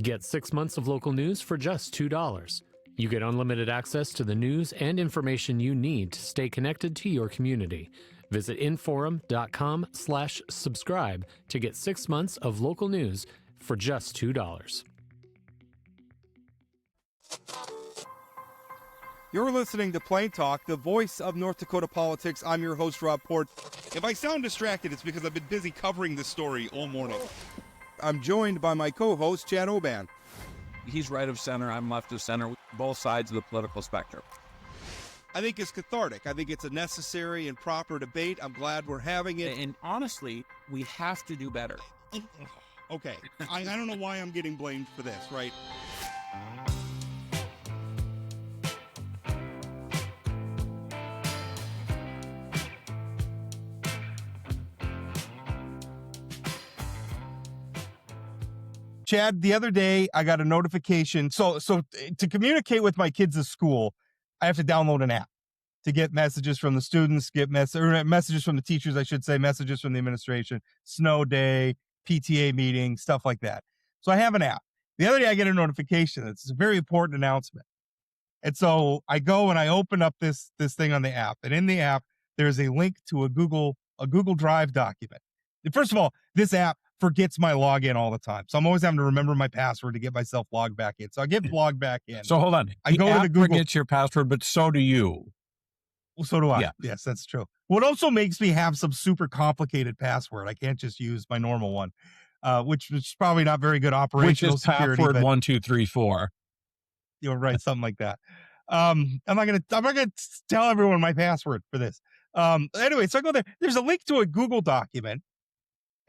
Get 6 months of local news for just $2. You get unlimited access to the news and information you need to stay connected to your community. Visit inforum.com/subscribe to get 6 months of local news for just $2. You're listening to Plain Talk, the voice of North Dakota politics. I'm your host, Rob Port. If I sound distracted, it's because I've been busy covering this story all morning. I'm joined by my co-host, Chad Oban. He's right of center, I'm left of center, both sides of the political spectrum. I think it's cathartic. I think it's a necessary and proper debate. I'm glad we're having it. And honestly, we have to do better. Okay, I don't know why I'm getting blamed for this, right? Chad, the other day I got a notification. So to communicate with my kids at school, I have to download an app to get messages from the students, messages from the teachers, I should say, messages from the administration, snow day, PTA meeting, stuff like that. So I have an app. The other day I get a notification. It's a very important announcement. And so I go and I open up this thing on the app. And in the app, there's a link to a Google Drive document. First of all, this app forgets my login all the time. So I'm always having to remember my password to get myself logged back in. So I get logged back in. So hold on. I go to the Google. Forgets your password, but so do you. Well, so do I. Yeah. Yes, that's true. What also makes me have some super complicated password. I can't just use my normal one, which is probably not very good operational security. Password 1234. You're right, something like that. I'm not gonna tell everyone my password for this. Anyway, so I go there. There's a link to a Google document.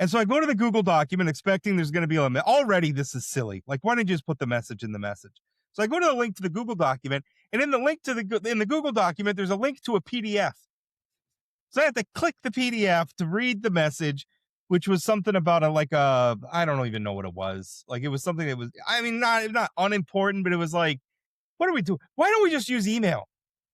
And so I go to the Google document expecting there's going to be a limit. Already, this is silly. Like, why didn't you just put the message in the message? So I go to the link to the Google document, and in the link to in the Google document, there's a link to a PDF. So I have to click the PDF to read the message, which was something about I don't even know what it was. Like, it was something that was, I mean, not unimportant, but it was like, what do we do? Why don't we just use email?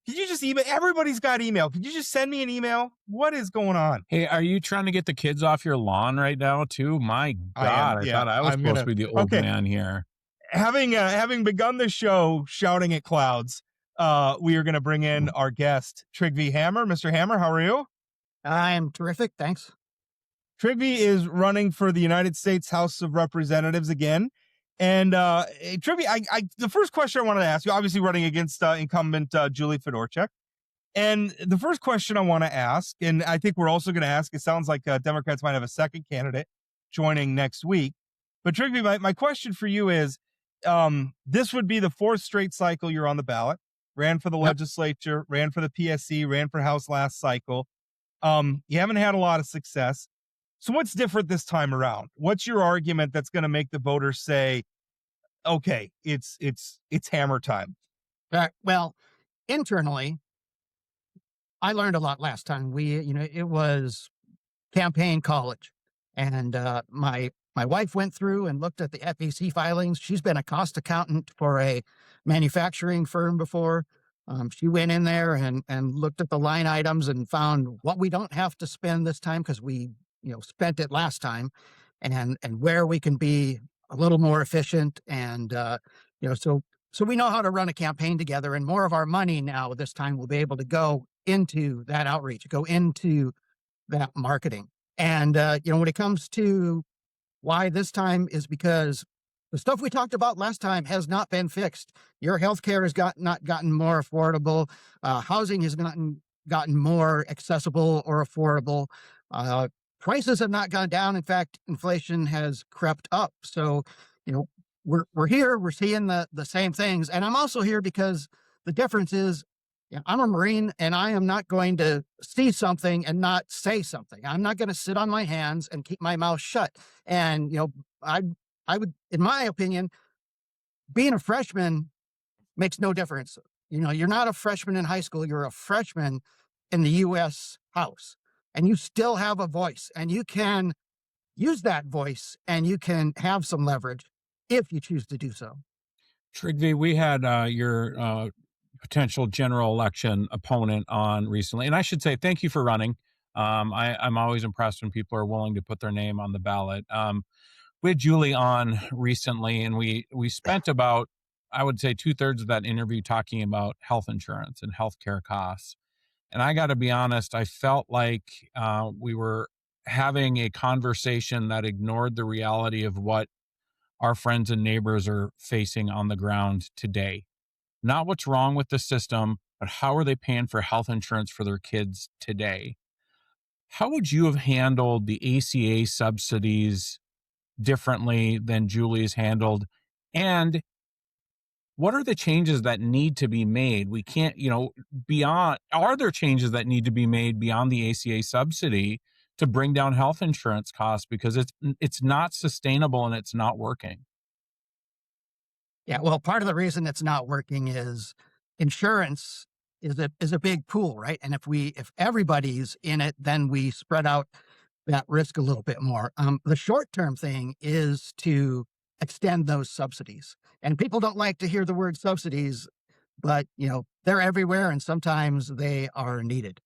Could you just email? Everybody's got email. Could you just send me an email? What is going on? Hey, are you trying to get the kids off your lawn right now too? My God, I thought I was supposed to be the old man here. Having begun the show shouting at clouds, we are going to bring in our guest, Trygve Hammer. Mr. Hammer, how are you? I am terrific, thanks. Trygve is running for the United States House of Representatives again. And Trygve, the first question I wanted to ask you, obviously running against incumbent Julie Fedorchak. And the first question I want to ask, and I think we're also going to ask, it sounds like Democrats might have a second candidate joining next week. But Trygve, my question for you is, this would be the fourth straight cycle you're on the ballot, ran for the legislature, ran for the PSC, ran for House last cycle. You haven't had a lot of success. So what's different this time around? What's your argument that's going to make the voters say, okay, it's hammer time? Well, internally, I learned a lot last time. It was campaign college, and my wife went through and looked at the FEC filings. She's been a cost accountant for a manufacturing firm before. She went in there and looked at the line items and found what we don't have to spend this time because we spent it last time, and where we can be a little more efficient. And, so we know how to run a campaign together, and more of our money now this time will be able to go into that outreach, go into that marketing. And, when it comes to why this time is because the stuff we talked about last time has not been fixed. Your healthcare has not gotten more affordable. Housing has gotten more accessible or affordable. Prices have not gone down. In fact, inflation has crept up. So, we're here, we're seeing the same things. And I'm also here because the difference is, I'm a Marine, and I am not going to see something and not say something. I'm not going to sit on my hands and keep my mouth shut. And, I would, in my opinion, being a freshman makes no difference. You're not a freshman in high school. You're a freshman in the U.S. House. And you still have a voice, and you can use that voice, and you can have some leverage if you choose to do so. Trygve, we had your potential general election opponent on recently, and I should say thank you for running. I'm always impressed when people are willing to put their name on the ballot. We had Julie on recently, and we spent about, I would say, 2/3 of that interview talking about health insurance and healthcare costs. And I got to be honest, I felt like we were having a conversation that ignored the reality of what our friends and neighbors are facing on the ground today. Not what's wrong with the system, but how are they paying for health insurance for their kids today? How would you have handled the ACA subsidies differently than Julie's handled? And what are the changes that need to be made? We can't, are there changes that need to be made beyond the ACA subsidy to bring down health insurance costs? Because it's not sustainable and it's not working. Yeah, well, part of the reason it's not working is insurance is a big pool, right? And if everybody's in it, then we spread out that risk a little bit more. The short-term thing is to extend those subsidies. And people don't like to hear the word subsidies, but they're everywhere and sometimes they are needed.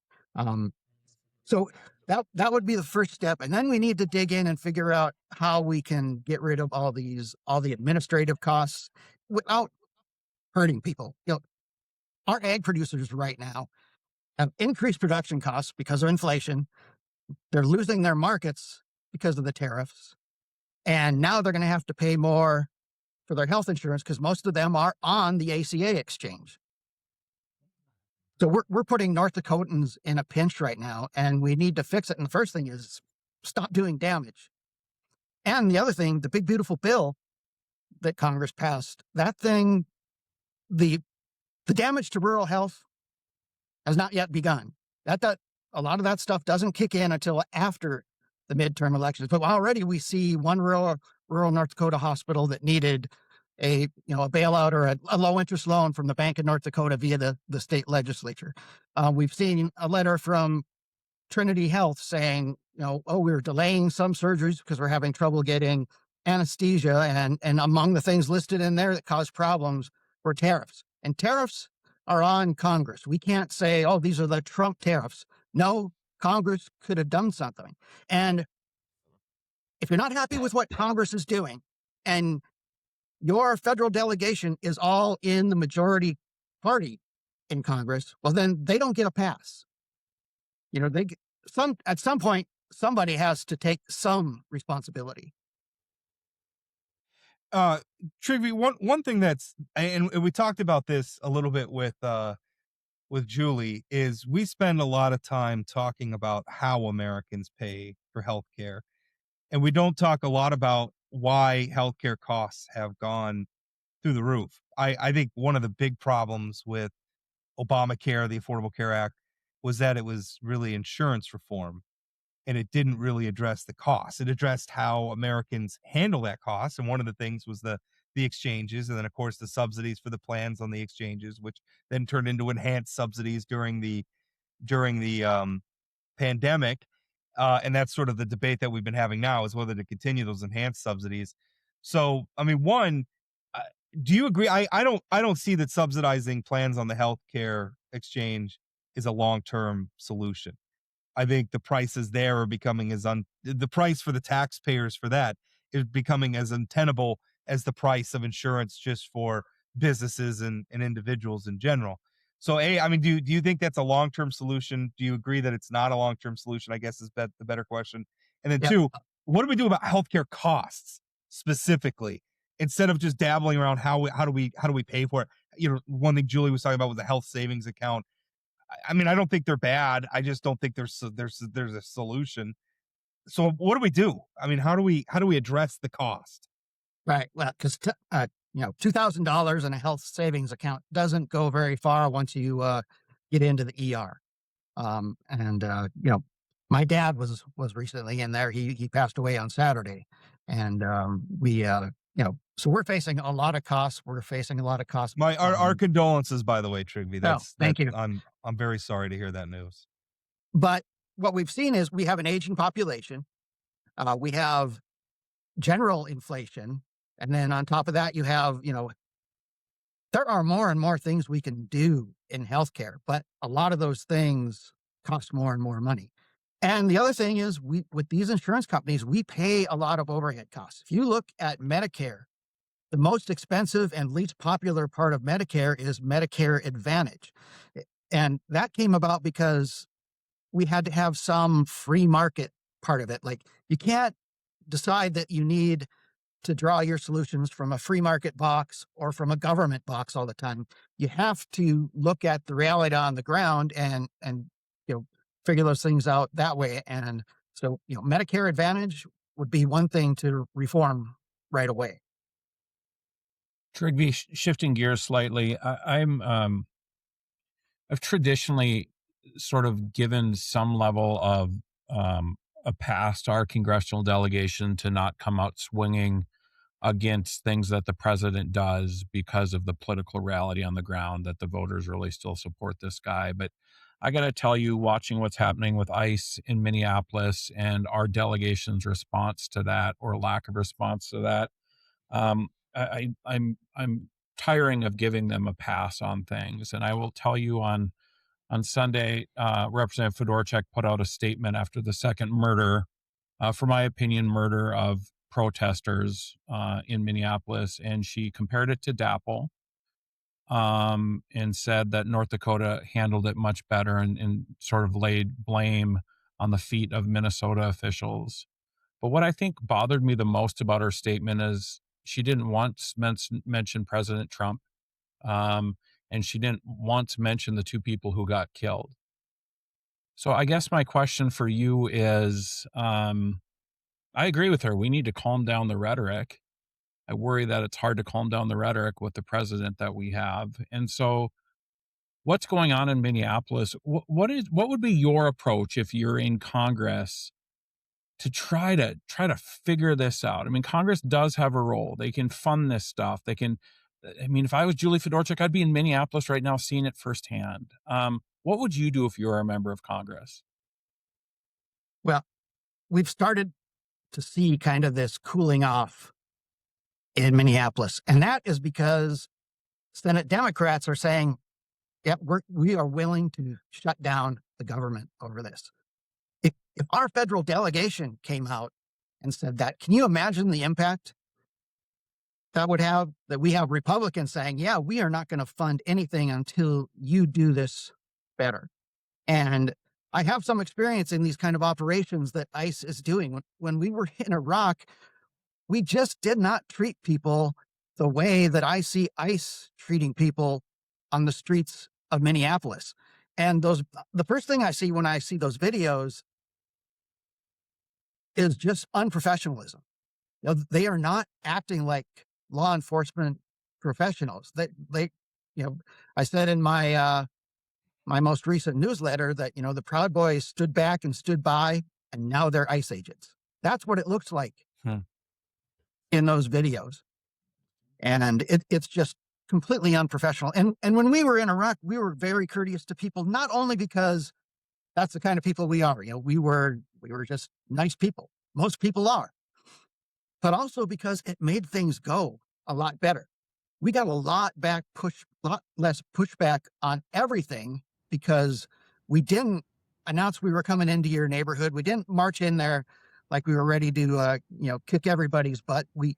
So that would be the first step. And then we need to dig in and figure out how we can get rid of all the administrative costs without hurting people. Our ag producers right now have increased production costs because of inflation. They're losing their markets because of the tariffs. And now they're going to have to pay more for their health insurance because most of them are on the ACA exchange. So we're putting North Dakotans in a pinch right now, and we need to fix it. And the first thing is stop doing damage. And the other thing, the big, beautiful bill that Congress passed, that thing, the damage to rural health has not yet begun. That a lot of that stuff doesn't kick in until after the midterm elections. But already we see one rural North Dakota hospital that needed a bailout or a low interest loan from the Bank of North Dakota via the state legislature. We've seen a letter from Trinity Health saying, we're delaying some surgeries because we're having trouble getting anesthesia. And among the things listed in there that cause problems were tariffs. And tariffs are on Congress. We can't say, these are the Trump tariffs. No, Congress could have done something. And if you're not happy with what Congress is doing and your federal delegation is all in the majority party in Congress, well, then they don't get a pass. At some point, somebody has to take some responsibility. Trygve, one thing and we talked about this a little bit with Julie, is we spend a lot of time talking about how Americans pay for healthcare, and we don't talk a lot about why healthcare costs have gone through the roof. I think one of the big problems with Obamacare, the Affordable Care Act, was that it was really insurance reform, and it didn't really address the cost. It addressed how Americans handle that cost, and one of the things was the exchanges, and then of course the subsidies for the plans on the exchanges, which then turned into enhanced subsidies during the pandemic. And that's sort of the debate that we've been having now, is whether to continue those enhanced subsidies. So, I mean, one, do you agree? I don't see that subsidizing plans on the healthcare exchange is a long-term solution. I think the prices there are becoming the price for the taxpayers for that is becoming as untenable as the price of insurance just for businesses and individuals in general. So, do you think that's a long-term solution? Do you agree that it's not a long-term solution? I guess is the better question. And then two, what do we do about healthcare costs specifically, instead of just dabbling around how do we pay for it? One thing Julie was talking about was the health savings account. I don't think they're bad. I just don't think there's a solution. So what do we do? How do we address the cost? Right. Well, because $2,000 in a health savings account doesn't go very far once you get into the ER. My dad was recently in there. He passed away on Saturday, and so we're facing a lot of costs. We're facing a lot of costs. Our condolences, by the way, Trygve. Thank you. I'm very sorry to hear that news. But what we've seen is we have an aging population. We have general inflation. And then on top of that, you have, there are more and more things we can do in healthcare, but a lot of those things cost more and more money. And the other thing is, with these insurance companies, we pay a lot of overhead costs. If you look at Medicare, the most expensive and least popular part of Medicare is Medicare Advantage. And that came about because we had to have some free market part of it. Like, you can't decide that you need to draw your solutions from a free market box or from a government box all the time. You have to look at the reality on the ground and figure those things out that way. And so, Medicare Advantage would be one thing to reform right away. Trygve, shifting gears slightly, I've traditionally sort of given some level of a pass to our congressional delegation to not come out swinging against things that the president does because of the political reality on the ground, that the voters really still support this guy. But I got to tell you, watching what's happening with ICE in Minneapolis and our delegation's response to that, or lack of response to that, I'm tiring of giving them a pass on things. And I will tell you, on Sunday, Representative Fedorchak put out a statement after the second murder, for my opinion, murder of protesters in Minneapolis, and she compared it to DAPL, and said that North Dakota handled it much better, and sort of laid blame on the feet of Minnesota officials. But what I think bothered me the most about her statement is she didn't once mention President Trump, and she didn't once mention the two people who got killed. So I guess my question for you is, I agree with her. We need to calm down the rhetoric. I worry that it's hard to calm down the rhetoric with the president that we have. And so what's going on in Minneapolis? What would be your approach if you're in Congress to try to figure this out? I mean, Congress does have a role. They can fund this stuff. If I was Julie Fedorchak, I'd be in Minneapolis right now seeing it firsthand. What would you do if you were a member of Congress? Well, we've started to see kind of this cooling off in Minneapolis. And that is because Senate Democrats are saying, yep, we are willing to shut down the government over this. If our federal delegation came out and said that, can you imagine the impact that would have? That we have Republicans saying, yeah, we are not going to fund anything until you do this better. And I have some experience in these kind of operations that ICE is doing. When we were in Iraq, we just did not treat people the way that I see ICE treating people on the streets of Minneapolis. And the first thing I see when I see those videos is just unprofessionalism. They are not acting like law enforcement professionals. They I said in my my most recent newsletter that, the Proud Boys stood back and stood by, and now they're ICE agents. That's what it looks like in those videos. And it's just completely unprofessional. And when we were in Iraq, we were very courteous to people, not only because that's the kind of people we are. We were just nice people. Most people are. But also because it made things go a lot better. We got a lot less pushback on everything because we didn't announce we were coming into your neighborhood. We didn't march in there like we were ready to, kick everybody's butt. We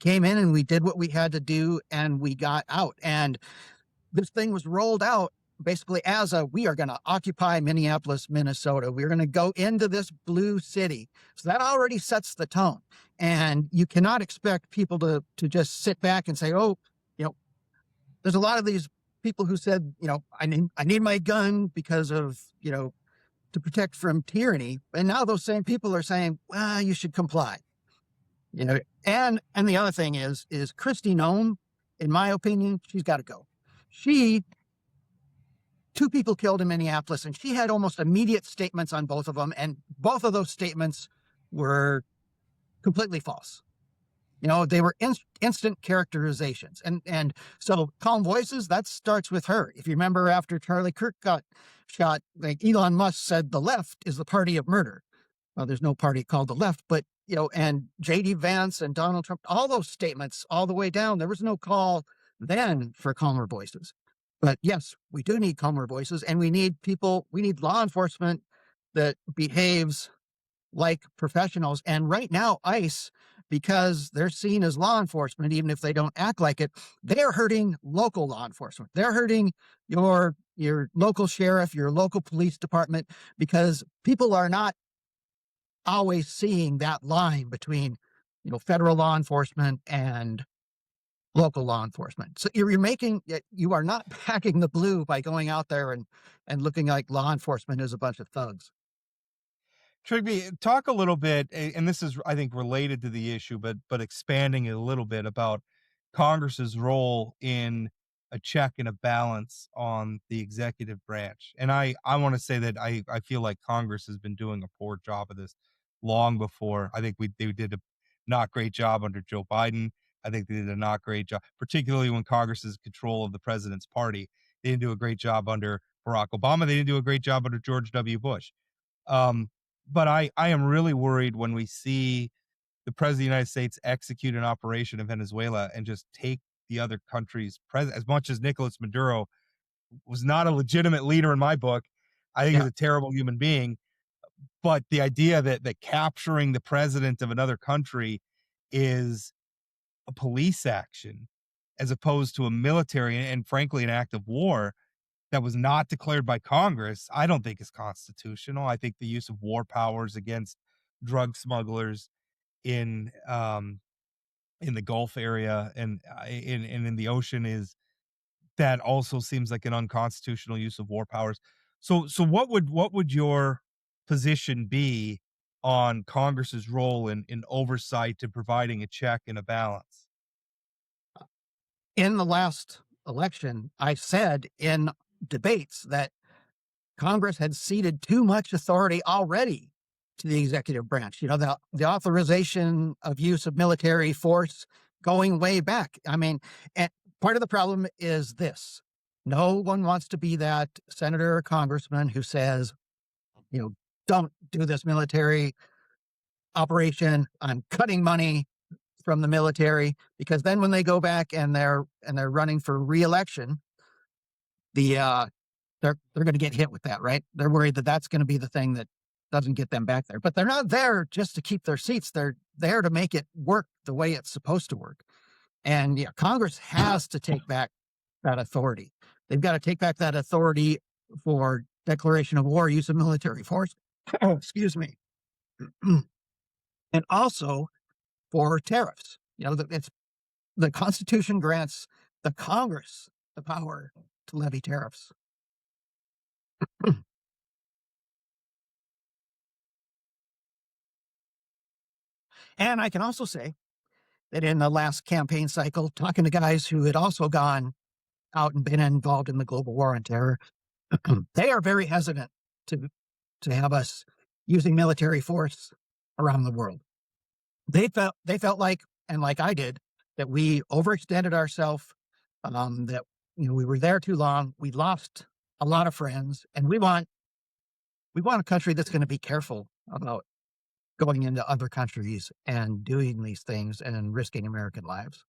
came in and we did what we had to do, and we got out. And this thing was rolled out basically as we are going to occupy Minneapolis, Minnesota. We're going to go into this blue city. So that already sets the tone. And you cannot expect people to just sit back and say, oh, there's a lot of these people who said, I need my gun because of, to protect from tyranny. And now those same people are saying, well, you should comply. And the other thing is Kristi Noem, in my opinion, she's got to go. Two people killed in Minneapolis, and she had almost immediate statements on both of them. And both of those statements were completely false. They were instant characterizations. And so Calm Voices, that starts with her. If you remember, after Charlie Kirk got shot, like Elon Musk said, the left is the party of murder. Well, there's no party called the left, but, and J.D. Vance and Donald Trump, all those statements all the way down, there was no call then for calmer voices. But yes, we do need calmer voices, and we need law enforcement that behaves like professionals. And right now, ICE, because they're seen as law enforcement, even if they don't act like it, they're hurting local law enforcement. They're hurting your local sheriff, your local police department, because people are not always seeing that line between, federal law enforcement and local law enforcement. So you are not packing the blue by going out there and looking like law enforcement is a bunch of thugs. Trygve, talk a little bit, and this is, I think, related to the issue, but expanding it a little bit about Congress's role in a check and a balance on the executive branch. And I want to say that I feel like Congress has been doing a poor job of this long before. I think they did a not great job under Joe Biden. I think they did a not great job, particularly when Congress is in control of the president's party. They didn't do a great job under Barack Obama. They didn't do a great job under George W. Bush. But I am really worried when we see the president of the United States execute an operation in Venezuela and just take the other country's president. As much as Nicolas Maduro was not a legitimate leader in my book, I think he's a terrible human being. But the idea that capturing the president of another country is a police action as opposed to a military and frankly an act of war that was not declared by Congress, I don't think is constitutional. I think the use of war powers against drug smugglers in the Gulf area and in the ocean that also seems like an unconstitutional use of war powers. So what would your position be on Congress's role in oversight and providing a check and a balance? In the last election, I said in debates that Congress had ceded too much authority already to the executive branch. The authorization of use of military force going way back. I mean, and part of the problem is this. No one wants to be that senator or congressman who says, don't do this military operation. I'm cutting money from the military, because then when they go back and they're running for re-election, they're going to get hit with that, right? They're worried that that's going to be the thing that doesn't get them back there. But they're not there just to keep their seats. They're there to make it work the way it's supposed to work. And Congress has to take back that authority. They've got to take back that authority for declaration of war, use of military force. Excuse me. And also for tariffs. It's the Constitution grants the Congress the power to levy tariffs. And I can also say that in the last campaign cycle, talking to guys who had also gone out and been involved in the global war on terror, they are very hesitant to have us using military force around the world. They felt like, and like I did, that we overextended ourselves, that we were there too long, we lost a lot of friends, and we want a country that's going to be careful about going into other countries and doing these things and risking American lives.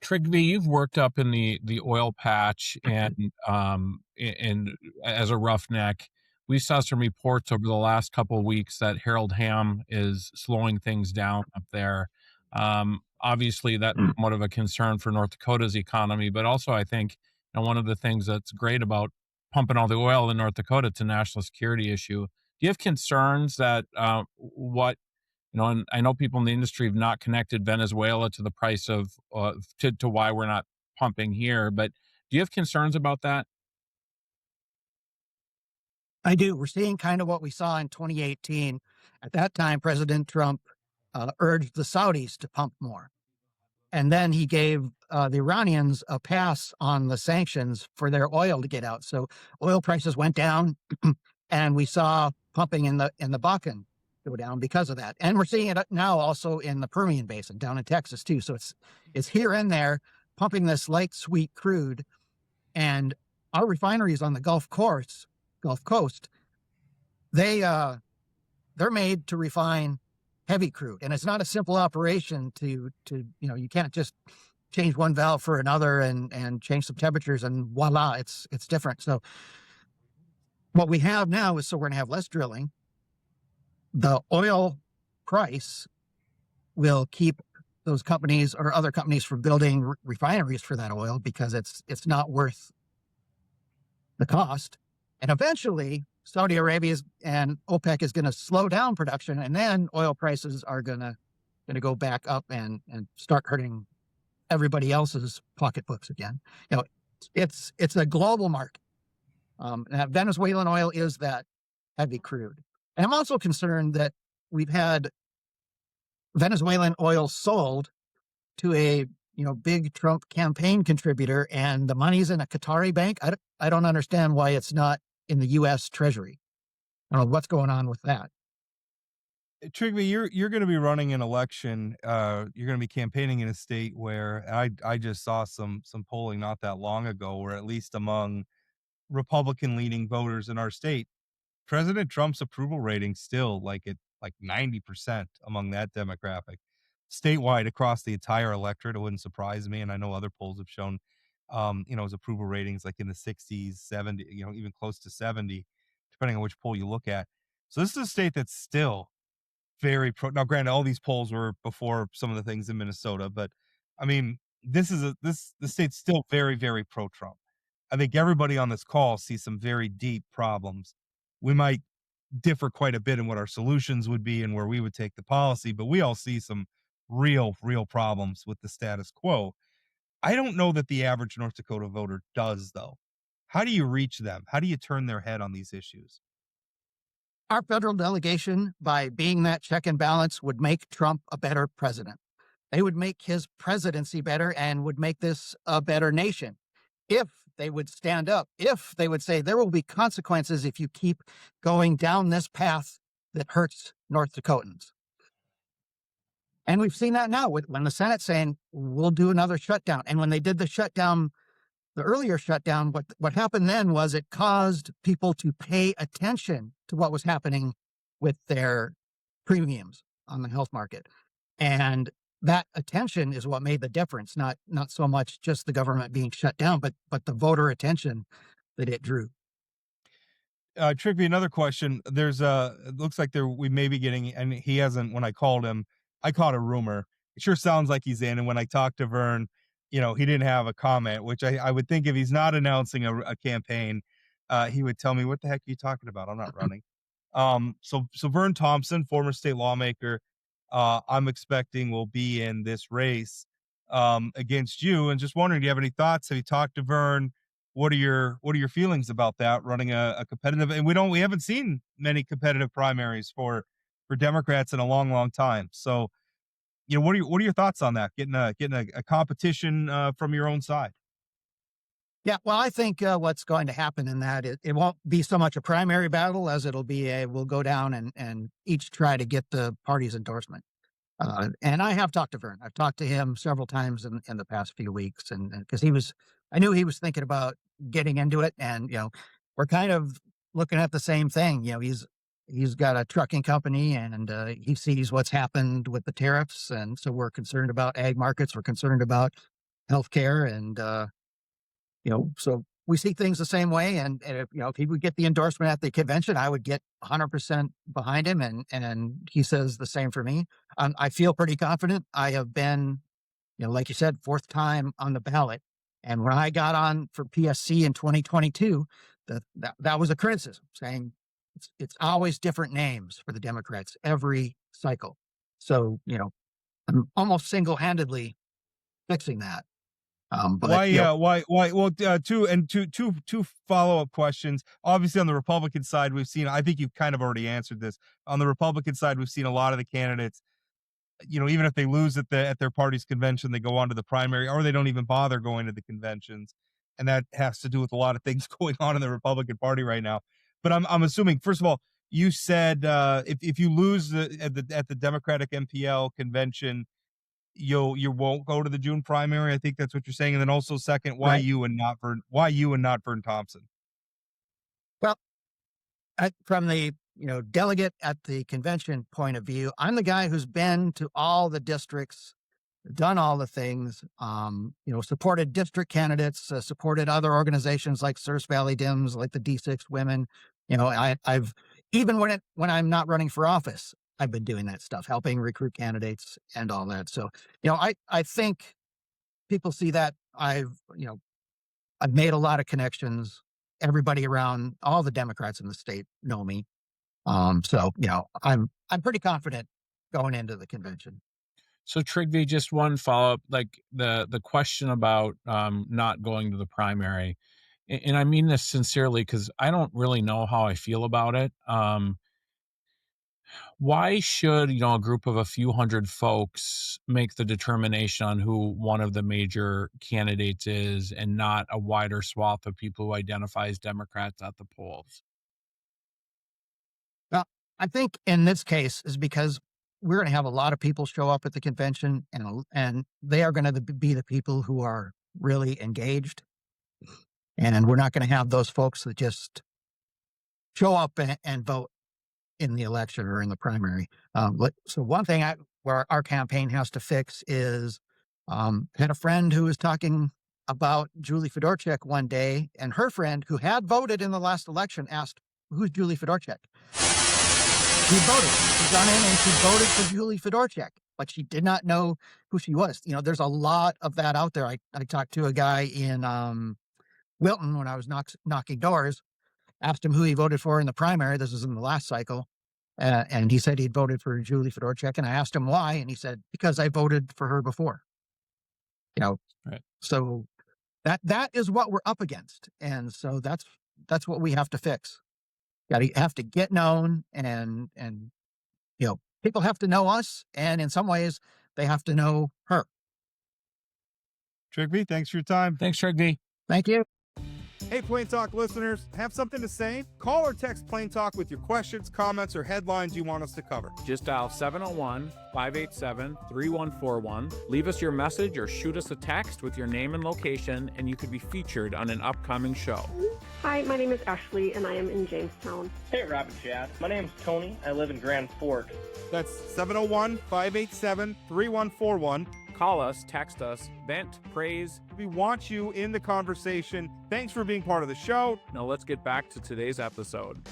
Trygve, you've worked up in the oil patch and as a roughneck. We saw some reports over the last couple of weeks that Harold Hamm is slowing things down up there. Obviously, that's somewhat of a concern for North Dakota's economy, but also I think one of the things that's great about pumping all the oil in North Dakota, it's a national security issue. Do you have concerns that and I know people in the industry have not connected Venezuela to the price of to why we're not pumping here, but do you have concerns about that? I do. We're seeing kind of what we saw in 2018. At that time, President Trump urged the Saudis to pump more. And then he gave the Iranians a pass on the sanctions for their oil to get out. So oil prices went down and we saw pumping in the Bakken go down because of that. And we're seeing it now also in the Permian Basin down in Texas too. So it's here and there pumping this light sweet crude, and our refineries on the Gulf Coast, they're made to refine heavy crude, and it's not a simple operation to you can't just change one valve for another and change some temperatures and voila, it's different. So what we have now is, so we're going to have less drilling. The oil price will keep those companies or other companies from building refineries for that oil because it's not worth the cost. And eventually Saudi Arabia and OPEC is going to slow down production, and then oil prices are going to go back up and start hurting everybody else's pocketbooks again. It's a global market. And Venezuelan oil is that heavy crude. And I'm also concerned that we've had Venezuelan oil sold to a big Trump campaign contributor, and the money's in a Qatari bank. I don't understand why it's not in the U.S. Treasury. I don't know what's going on with that. Trygve, you're going to be running an election. You're going to be campaigning in a state where I just saw some polling not that long ago, where at least among Republican leaning voters in our state, President Trump's approval rating still like 90% among that demographic. Statewide across the entire electorate, it wouldn't surprise me. And I know other polls have shown, his approval ratings like in the 60s, 70, even close to 70, depending on which poll you look at. So this is a state that's still very pro. Now, granted, all these polls were before some of the things in Minnesota, but I mean, the state's still very, very pro-Trump. I think everybody on this call sees some very deep problems. We might differ quite a bit in what our solutions would be and where we would take the policy, but we all see some real problems with the status quo. I don't know that the average North Dakota voter does, though. How do you reach them? How do you turn their head on these issues? Our federal delegation, by being that check and balance, would make Trump a better president. They would make his presidency better and would make this a better nation. If they would stand up, if they would say there will be consequences if you keep going down this path that hurts North Dakotans. And we've seen that now when the Senate's saying we'll do another shutdown. And when they did the shutdown, the earlier shutdown, what happened then was it caused people to pay attention to what was happening with their premiums on the health market. And that attention is what made the difference, not so much just the government being shut down, but the voter attention that it drew. Trygve, another question. There's it looks like we may be getting, and he hasn't, when I called him, I caught a rumor. It sure sounds like he's in. And when I talked to Vern, he didn't have a comment, which I would think if he's not announcing a campaign, he would tell me, what the heck are you talking about? I'm not running. So Vern Thompson, former state lawmaker, I'm expecting will be in this race against you. And just wondering, do you have any thoughts? Have you talked to Vern? What are your feelings about that, running a competitive? And we haven't seen many competitive primaries for Democrats in a long time. So, what are your thoughts on that? Getting a competition from your own side. Yeah, well, I think what's going to happen in that, it won't be so much a primary battle as it'll be we'll go down and each try to get the party's endorsement. And I have talked to Vern. I've talked to him several times in the past few weeks, and because I knew he was thinking about getting into it, and we're kind of looking at the same thing. He's got a trucking company, and he sees what's happened with the tariffs, and so we're concerned about ag markets. We're concerned about healthcare, and so we see things the same way. And if he would get the endorsement at the convention, I would get 100% behind him. And he says the same for me. I feel pretty confident. I have been, like you said, fourth time on the ballot. And when I got on for PSC in 2022, that was a criticism, saying it's always different names for the Democrats every cycle. So, I'm almost single-handedly fixing that. But why? Well, two follow-up questions. Obviously, on the Republican side, we've seen, I think you've kind of already answered this. On the Republican side, we've seen a lot of the candidates, even if they lose at their party's convention, they go on to the primary, or they don't even bother going to the conventions. And that has to do with a lot of things going on in the Republican Party right now. But I'm assuming, first of all, you said if you lose at the Democratic-NPL convention, you won't go to the June primary. I think that's what you're saying. And then also, second, why Right. you and not Vern Thompson? Well, from the delegate at the convention point of view, I'm the guy who's been to all the districts, done all the things, supported district candidates, supported other organizations like Surf Valley Dems, like the D6 Women, I've even when I'm not running for office, I've been doing that stuff, helping recruit candidates and all that. So, I think people see that I've made a lot of connections. Everybody around all the Democrats in the state know me. So, I'm pretty confident going into the convention. So Trygve, just one follow-up, like the question about not going to the primary, and I mean this sincerely because I don't really know how I feel about it. Why should a group of a few hundred folks make the determination on who one of the major candidates is, and not a wider swath of people who identify as Democrats at the polls? Well, I think in this case is because we're going to have a lot of people show up at the convention, and they are going to be the people who are really engaged, and we're not going to have those folks that just show up and vote in the election or in the primary. So one thing where our campaign has to fix is had a friend who was talking about Julie Fedorchak one day, and her friend who had voted in the last election asked, "Who's Julie Fedorchak?" She voted. She's gone in and she voted for Julie Fedorchak, but she did not know who she was. There's a lot of that out there. I talked to a guy in Wilton when I was knocking doors, asked him who he voted for in the primary. This was in the last cycle. And he said he'd voted for Julie Fedorchak. And I asked him why. And he said, because I voted for her before. Right. So that is what we're up against. And so that's what we have to fix. Have to get known, and people have to know us. And in some ways they have to know her. Trygve, thanks for your time. Thanks, Trygve. Thank you. Hey, Plain Talk listeners, have something to say? Call or text Plain Talk with your questions, comments, or headlines you want us to cover. Just dial 701-587-3141. Leave us your message or shoot us a text with your name and location, and you could be featured on an upcoming show. Hi, my name is Ashley, and I am in Jamestown. Hey, Rob and Chad. My name's Tony. I live in Grand Forks. That's 701-587-3141. Call us, text us, vent, praise. We want you in the conversation. Thanks for being part of the show. Now let's get back to today's episode.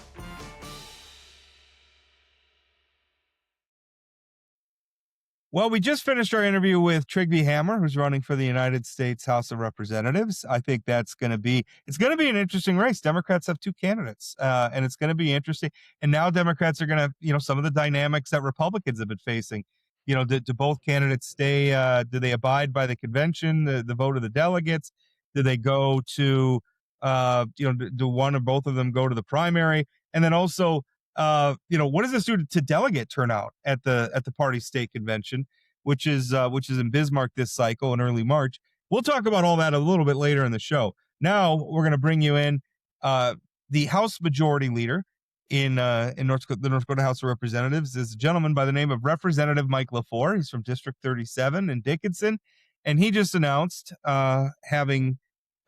Well, we just finished our interview with Trygve Hammer, who's running for the United States House of Representatives. I think it's going to be an interesting race. Democrats have two candidates, and it's going to be interesting. And now Democrats are going to, some of the dynamics that Republicans have been facing. Do both candidates stay? Do they abide by the convention, the vote of the delegates? Do they go to, do one or both of them go to the primary? And then also, what does this do to delegate turnout at the party state convention, which is in Bismarck this cycle in early March? We'll talk about all that a little bit later in the show. Now we're going to bring you in the House Majority Leader in the North Dakota House of Representatives is a gentleman by the name of Representative Mike Lefor. He's from District 37 in Dickinson, and he just announced having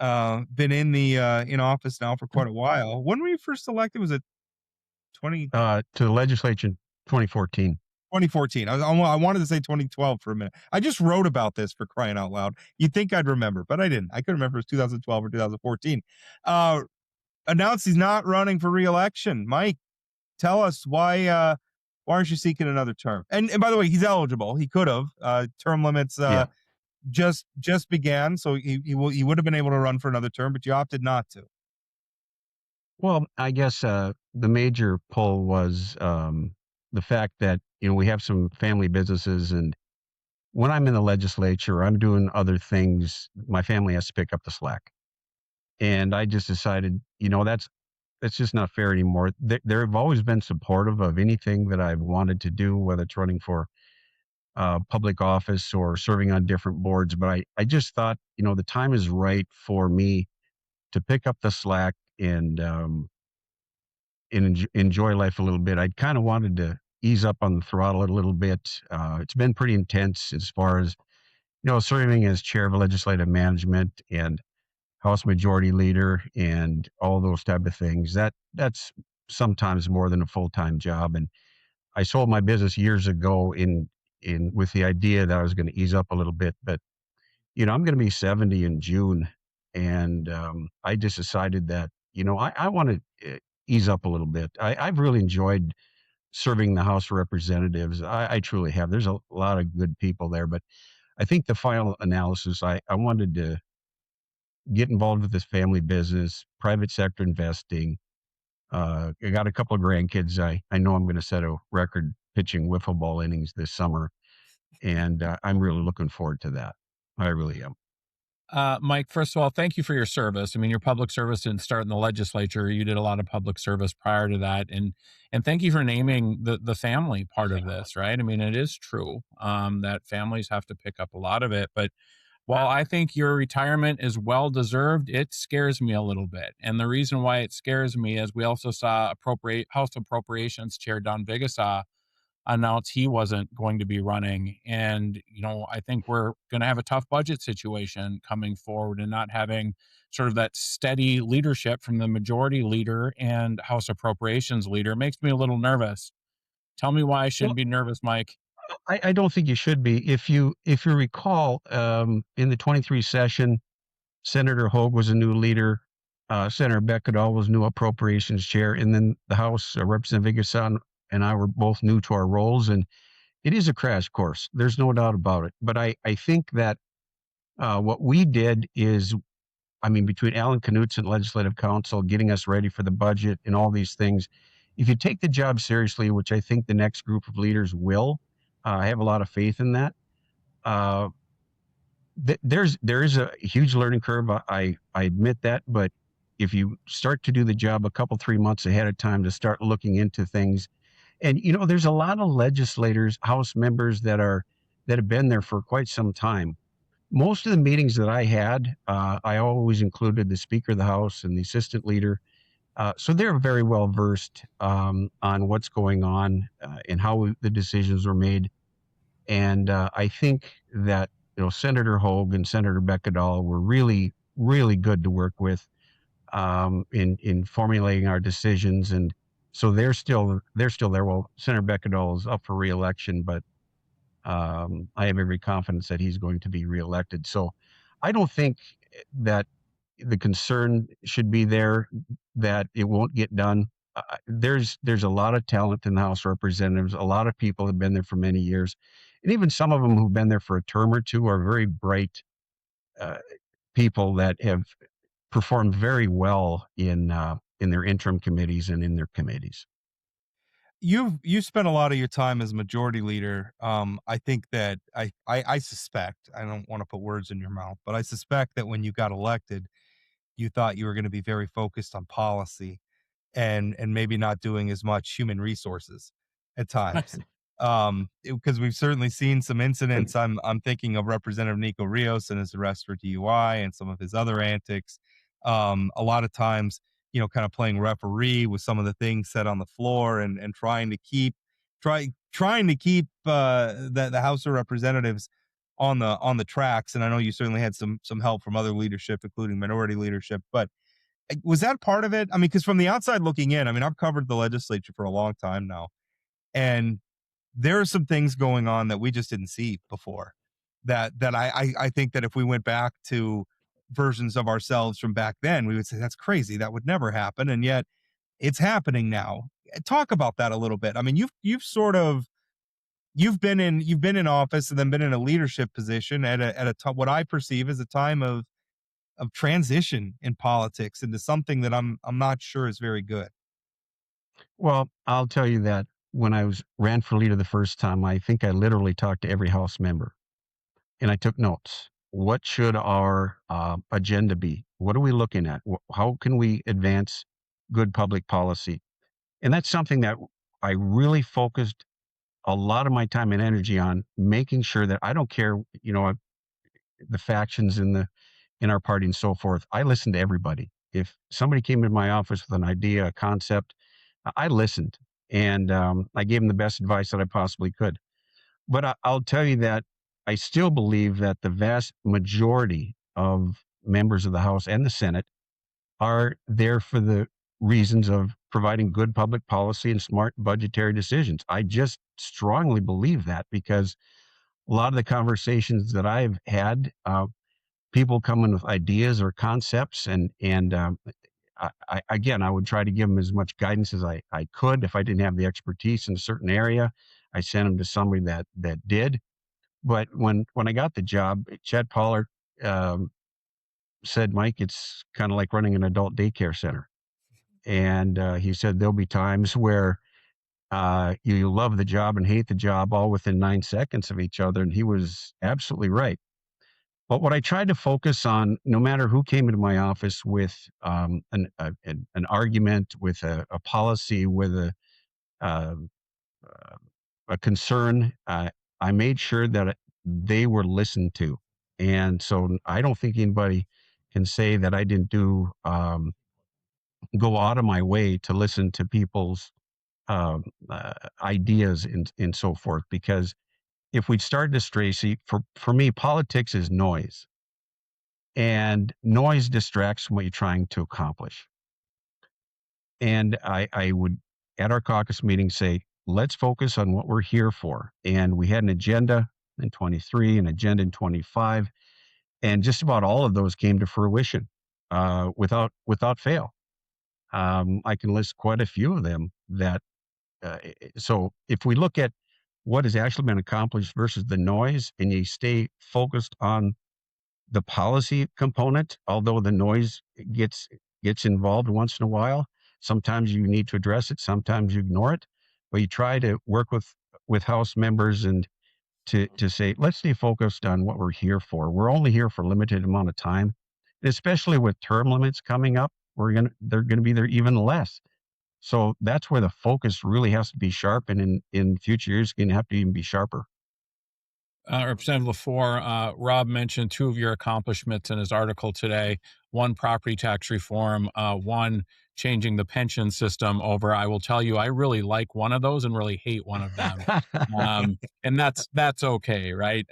been in office now for quite a while. When were you first elected? Was it 20 to the legislature 2014. 2014. I wanted to say 2012 for a minute. I just wrote about this, for crying out loud. You'd think I'd remember, but I didn't. I couldn't remember if it was 2012 or 2014. Announced he's not running for re-election. Mike, tell us why aren't you seeking another term? And by the way, he's eligible. He could have. Term limits just began, so he would have been able to run for another term, but you opted not to. Well, I guess the major pull was the fact that we have some family businesses, and when I'm in the legislature, I'm doing other things. My family has to pick up the slack. And I just decided, that's just not fair anymore. They've always been supportive of anything that I've wanted to do, whether it's running for public office or serving on different boards. But I just thought, the time is right for me to pick up the slack and enjoy life a little bit. I kind of wanted to ease up on the throttle a little bit. It's been pretty intense as far as, serving as chair of legislative management and House Majority Leader and all those type of things. That's sometimes more than a full-time job. And I sold my business years ago with the idea that I was going to ease up a little bit. But I'm going to be 70 in June, and I just decided that I want to ease up a little bit. I've really enjoyed serving the House of Representatives. I truly have. There's a lot of good people there, but I think the final analysis, I wanted to get involved with this family business, private sector investing. I got a couple of grandkids. I know I'm going to set a record pitching wiffle ball innings this summer, and I'm really looking forward to that. I really am. Mike, first of all, thank you for your service. I mean, your public service didn't start in the legislature. You did a lot of public service prior to that, and thank you for naming the family part of this. Right? I mean, it is true that families have to pick up a lot of it. But while I think your retirement is well deserved, it scares me a little bit. And the reason why it scares me is we also saw House Appropriations Chair Don Bigasaw announced he wasn't going to be running. And, I think we're going to have a tough budget situation coming forward, and not having sort of that steady leadership from the majority leader and House Appropriations leader makes me a little nervous. Tell me why I shouldn't be nervous, Mike. I don't think you should be. If you recall, in the 23 session, Senator Hogue was a new leader. Senator Beckedahl was new appropriations chair, and then the House Representative Vigasan and I were both new to our roles, and it is a crash course. There's no doubt about it. But I think that what we did is, between Alan Knutson, Legislative Counsel, getting us ready for the budget and all these things, if you take the job seriously, which I think the next group of leaders will, I have a lot of faith in that. There is a huge learning curve. I admit that, but if you start to do the job a couple, 3 months ahead of time to start looking into things, and there's a lot of legislators, House members that have been there for quite some time. Most of the meetings that I had, I always included the Speaker of the House and the Assistant Leader. So they're very well versed on what's going on and how the decisions were made. And I think that Senator Hogue and Senator Beckedahl were really, really good to work with in formulating our decisions. And so they're still there. Well, Senator Beckedahl is up for re-election, but I have every confidence that he's going to be reelected. So I don't think that the concern should be there that it won't get done. There's a lot of talent in the House of Representatives. A lot of people have been there for many years, and even some of them who've been there for a term or two are very bright people that have performed very well in their interim committees and in their committees. You spent a lot of your time as majority leader. I think that I suspect, I don't want to put words in your mouth, but I suspect that when you got elected, you thought you were going to be very focused on policy and maybe not doing as much human resources at times. Because we've certainly seen some incidents. I'm thinking of Representative Nico Rios and his arrest for DUI and some of his other antics. A lot of times, kind of playing referee with some of the things said on the floor and trying to keep the House of Representatives on the tracks. And I know you certainly had some help from other leadership, including minority leadership, but was that part of it? Because from the outside looking in, I've covered the legislature for a long time now, and there are some things going on that we just didn't see before that I think that if we went back to versions of ourselves from back then, we would say that's crazy. That would never happen. And yet it's happening now. Talk about that a little bit. You've been in office and then been in a leadership position at what I perceive as a time of transition in politics into something that I'm not sure is very good. Well, I'll tell you that when I ran for leader the first time, I think I literally talked to every House member and I took notes. What should our agenda be? What are we looking at? How can we advance good public policy? And that's something that I really focused a lot of my time and energy on, making sure that I don't care, the factions in our party and so forth. I listen to everybody. If somebody came into my office with an idea, a concept, I listened and I gave them the best advice that I possibly could. But I'll tell you that I still believe that the vast majority of members of the House and the Senate are there for the reasons of providing good public policy and smart budgetary decisions. I just strongly believe that because a lot of the conversations that I've had, people come in with ideas or concepts, and again, I would try to give them as much guidance as I could. If I didn't have the expertise in a certain area, I sent them to somebody that did. But when I got the job, Chet Pollert said, Mike, it's kind of like running an adult daycare center. And he said there'll be times where you love the job and hate the job all within 9 seconds of each other. And he was absolutely right. But what I tried to focus on, no matter who came into my office with an argument, with a policy, with uh, a concern, I made sure that they were listened to. And so I don't think anybody can say that I didn't go out of my way to listen to people's ideas and so forth. Because if we'd started to stray, see, for me, politics is noise. And noise distracts from what you're trying to accomplish. And I would, at our caucus meeting, say, let's focus on what we're here for. And we had an agenda in 23, an agenda in 25, and just about all of those came to fruition without fail. I can list quite a few of them that, so if we look at what has actually been accomplished versus the noise, and you stay focused on the policy component, although the noise gets involved once in a while, sometimes you need to address it, sometimes you ignore it, but you try to work with House members and to say, let's stay focused on what we're here for. We're only here for a limited amount of time, and especially with term limits coming up, they're gonna be there even less. So that's where the focus really has to be sharp, and in future years, it's gonna have to even be sharper. Representative Lefor, Rob mentioned two of your accomplishments in his article today. One, property tax reform. One, changing the pension system over. I will tell you, I really like one of those and really hate one of them. And that's okay, right?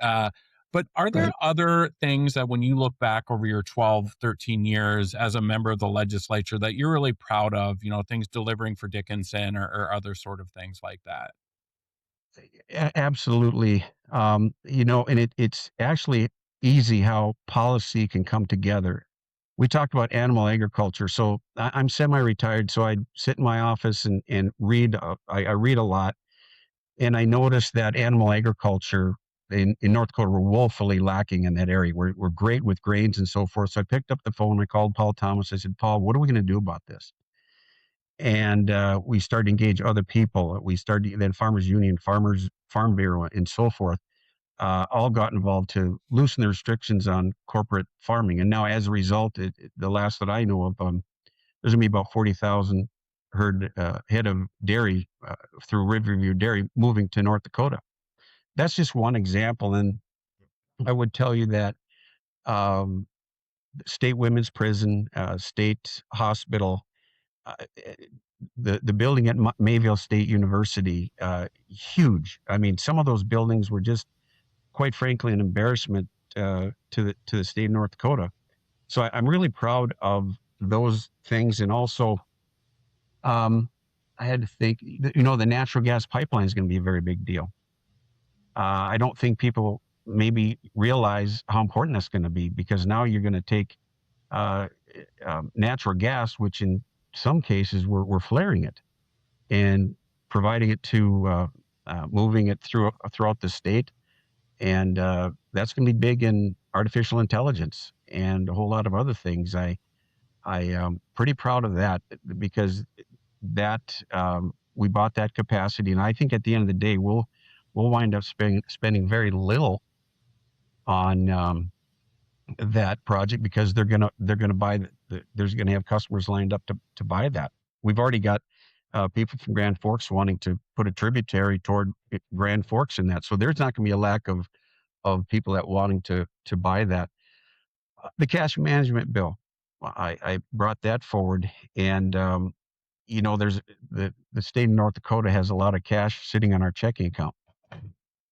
But are there Right. other things that when you look back over your 12, 13 years as a member of the legislature that you're really proud of, things delivering for Dickinson or other sort of things like that? Absolutely. And it's actually easy how policy can come together. We talked about animal agriculture. So I'm semi-retired, so I sit in my office and read. I read a lot, and I noticed that animal agriculture in North Dakota were woefully lacking in that area. We're great with grains and so forth. So I picked up the phone. I called Paul Thomas. I said, Paul, what are we going to do about this? And we started to engage other people. We started, then Farmers Union, Farm Bureau, and so forth, all got involved to loosen the restrictions on corporate farming. And now, as a result, the last that I know of, there's going to be about 40,000 head of dairy through Riverview Dairy moving to North Dakota. That's just one example. And I would tell you that um, state women's prison, state hospital, uh, the building at Mayville State University, huge. I mean, some of those buildings were just, quite frankly, an embarrassment to the state of North Dakota. So I'm really proud of those things. And also, I had to think, the natural gas pipeline is going to be a very big deal. I don't think people maybe realize how important that's going to be, because now you're going to take natural gas, which in some cases we're flaring it and providing it to moving it throughout the state. And that's going to be big in artificial intelligence and a whole lot of other things. I am pretty proud of that, because that we bought that capacity, and I think at the end of the day we'll wind up spending very little on that project, because they're gonna buy there's gonna have customers lined up to buy that. We've already got people from Grand Forks wanting to put a tributary toward Grand Forks in that, so there's not gonna be a lack of people that wanting to buy that. The cash management bill, I brought that forward, and there's the state of North Dakota has a lot of cash sitting on our checking account,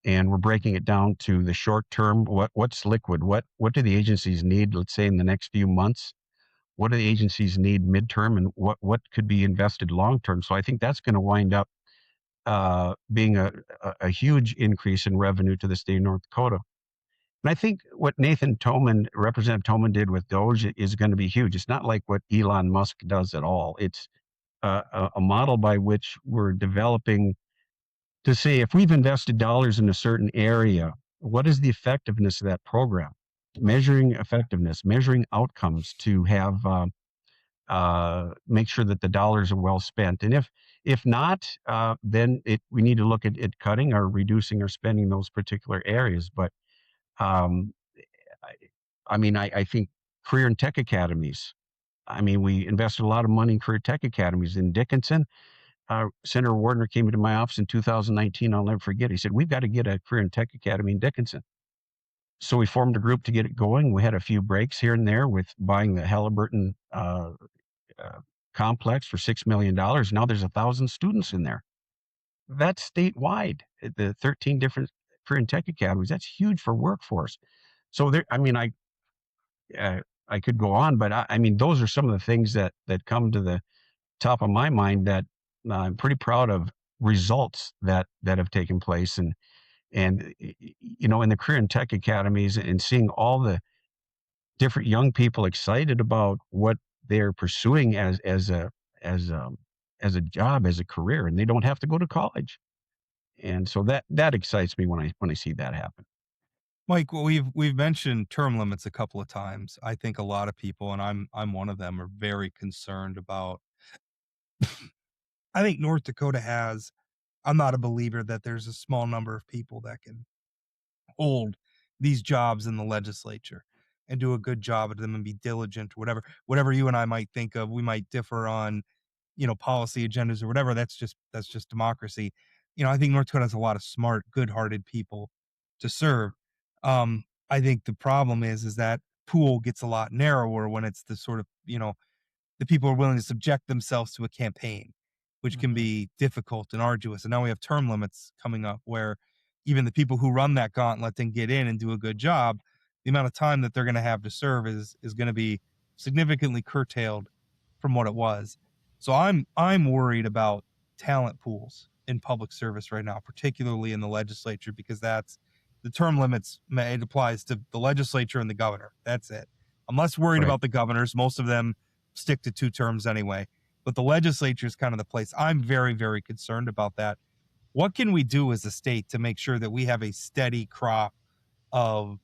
and we're breaking it down to the short term. What's liquid? What do the agencies need, let's say, in the next few months? What do the agencies need midterm, and what could be invested long term? So I think that's going to wind up being a huge increase in revenue to the state of North Dakota. And I think what Representative Toman did with Doge is going to be huge. It's not like what Elon Musk does at all. It's a model by which we're developing to say if we've invested dollars in a certain area, what is the effectiveness of that program? Measuring effectiveness, measuring outcomes to have make sure that the dollars are well spent. And if not, then we need to look at cutting or reducing or spending those particular areas. But um, I think career and tech academies. I mean, we invested a lot of money in career tech academies in Dickinson. Senator Warner came into my office in 2019. I'll never forget. He said, "We've got to get a career and tech academy in Dickinson." So we formed a group to get it going. We had a few breaks here and there with buying the Halliburton complex for $6 million. Now there's 1,000 students in there. That's statewide. The 13 different career and tech academies. That's huge for workforce. So there, I could go on, but I mean, those are some of the things that come to the top of my mind that I'm pretty proud of results that have taken place. And in the career and tech academies and seeing all the different young people excited about what they're pursuing as a job, as a career, and they don't have to go to college. And so that excites me when I see that happen. Mike, well, we've mentioned term limits a couple of times. I think a lot of people, and I'm one of them, are very concerned about. I think North Dakota has. I'm not a believer that there's a small number of people that can hold these jobs in the legislature and do a good job at them and be diligent or whatever you and I might think of. We might differ on, policy agendas or whatever. That's just democracy. I think North Dakota has a lot of smart, good-hearted people to serve. I think the problem is that pool gets a lot narrower when it's the sort of, the people are willing to subject themselves to a campaign, which can be difficult and arduous. And now we have term limits coming up where even the people who run that gauntlet and get in and do a good job, the amount of time that they're going to have to serve is going to be significantly curtailed from what it was. So I'm worried about talent pools in public service right now, particularly in the legislature, because that's the term limits. It applies to the legislature and the governor. That's it. I'm less worried about the governors. Most of them stick to 2 terms anyway. But the legislature is kind of the place. I'm very, very concerned about that. What can we do as a state to make sure that we have a steady crop of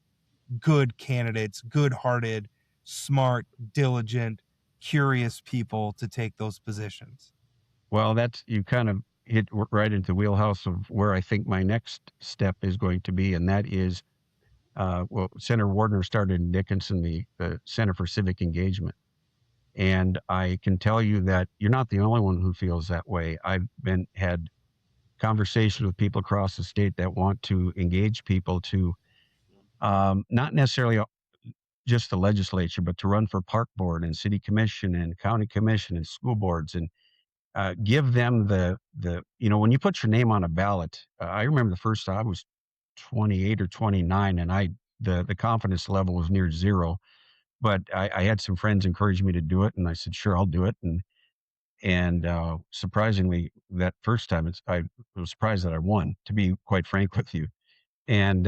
good candidates, good-hearted, smart, diligent, curious people to take those positions? Well, you kind of hit right into the wheelhouse of where I think my next step is going to be, and that is, Senator Warner started in Dickinson the Center for Civic Engagement. And I can tell you that you're not the only one who feels that way. I've had conversations with people across the state that want to engage people to not necessarily just the legislature, but to run for park board and city commission and county commission and school boards, and give them the when you put your name on a ballot. I remember the first time I was 28 or 29, and the confidence level was near zero. But I had some friends encourage me to do it, and I said, sure, I'll do it. And surprisingly, that first time, I was surprised that I won, to be quite frank with you. And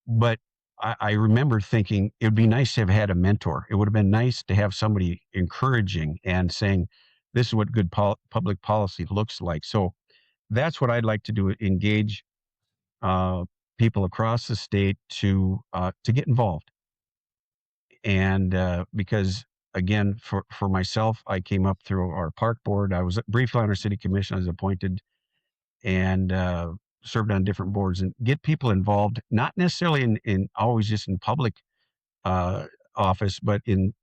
but I remember thinking it would be nice to have had a mentor. It would have been nice to have somebody encouraging and saying, this is what good public policy looks like. So that's what I'd like to do, engage people across the state to get involved. And because, again, for myself, I came up through our park board. I was briefly on our city commission. I was appointed and served on different boards, and get people involved, not necessarily in always just in public office, but in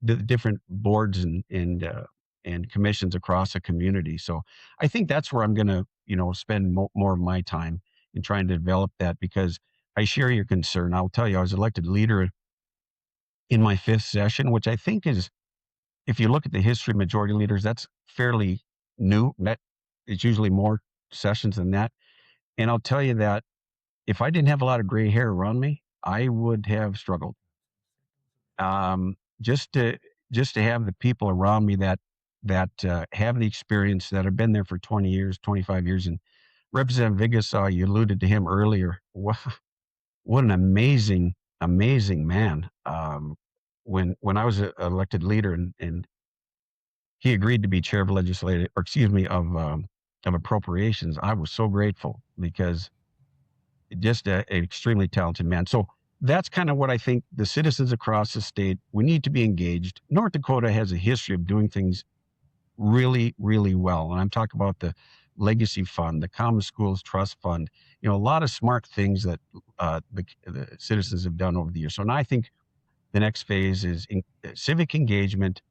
the different boards and commissions across a community. So I think that's where I'm going to, spend more of my time in trying to develop that, because I share your concern. I'll tell you, I was elected leader in my 5th session, which I think is, if you look at the history of majority leaders, that's fairly new. It's usually more sessions than that. And I'll tell you that if I didn't have a lot of gray hair around me, I would have struggled. Just to have the people around me that have the experience, that have been there for 20 years, 25 years, and Representative Vigasaw, you alluded to him earlier. What an amazing man. When I was elected leader and he agreed to be chair of legislative, or excuse me, of appropriations, I was so grateful because just an extremely talented man. So that's kind of what I think the citizens across the state, we need to be engaged. North Dakota has a history of doing things really, really well. And I'm talking about the Legacy Fund, the Common Schools Trust Fund, a lot of smart things that the citizens have done over the years. So now I think the next phase is civic engagement,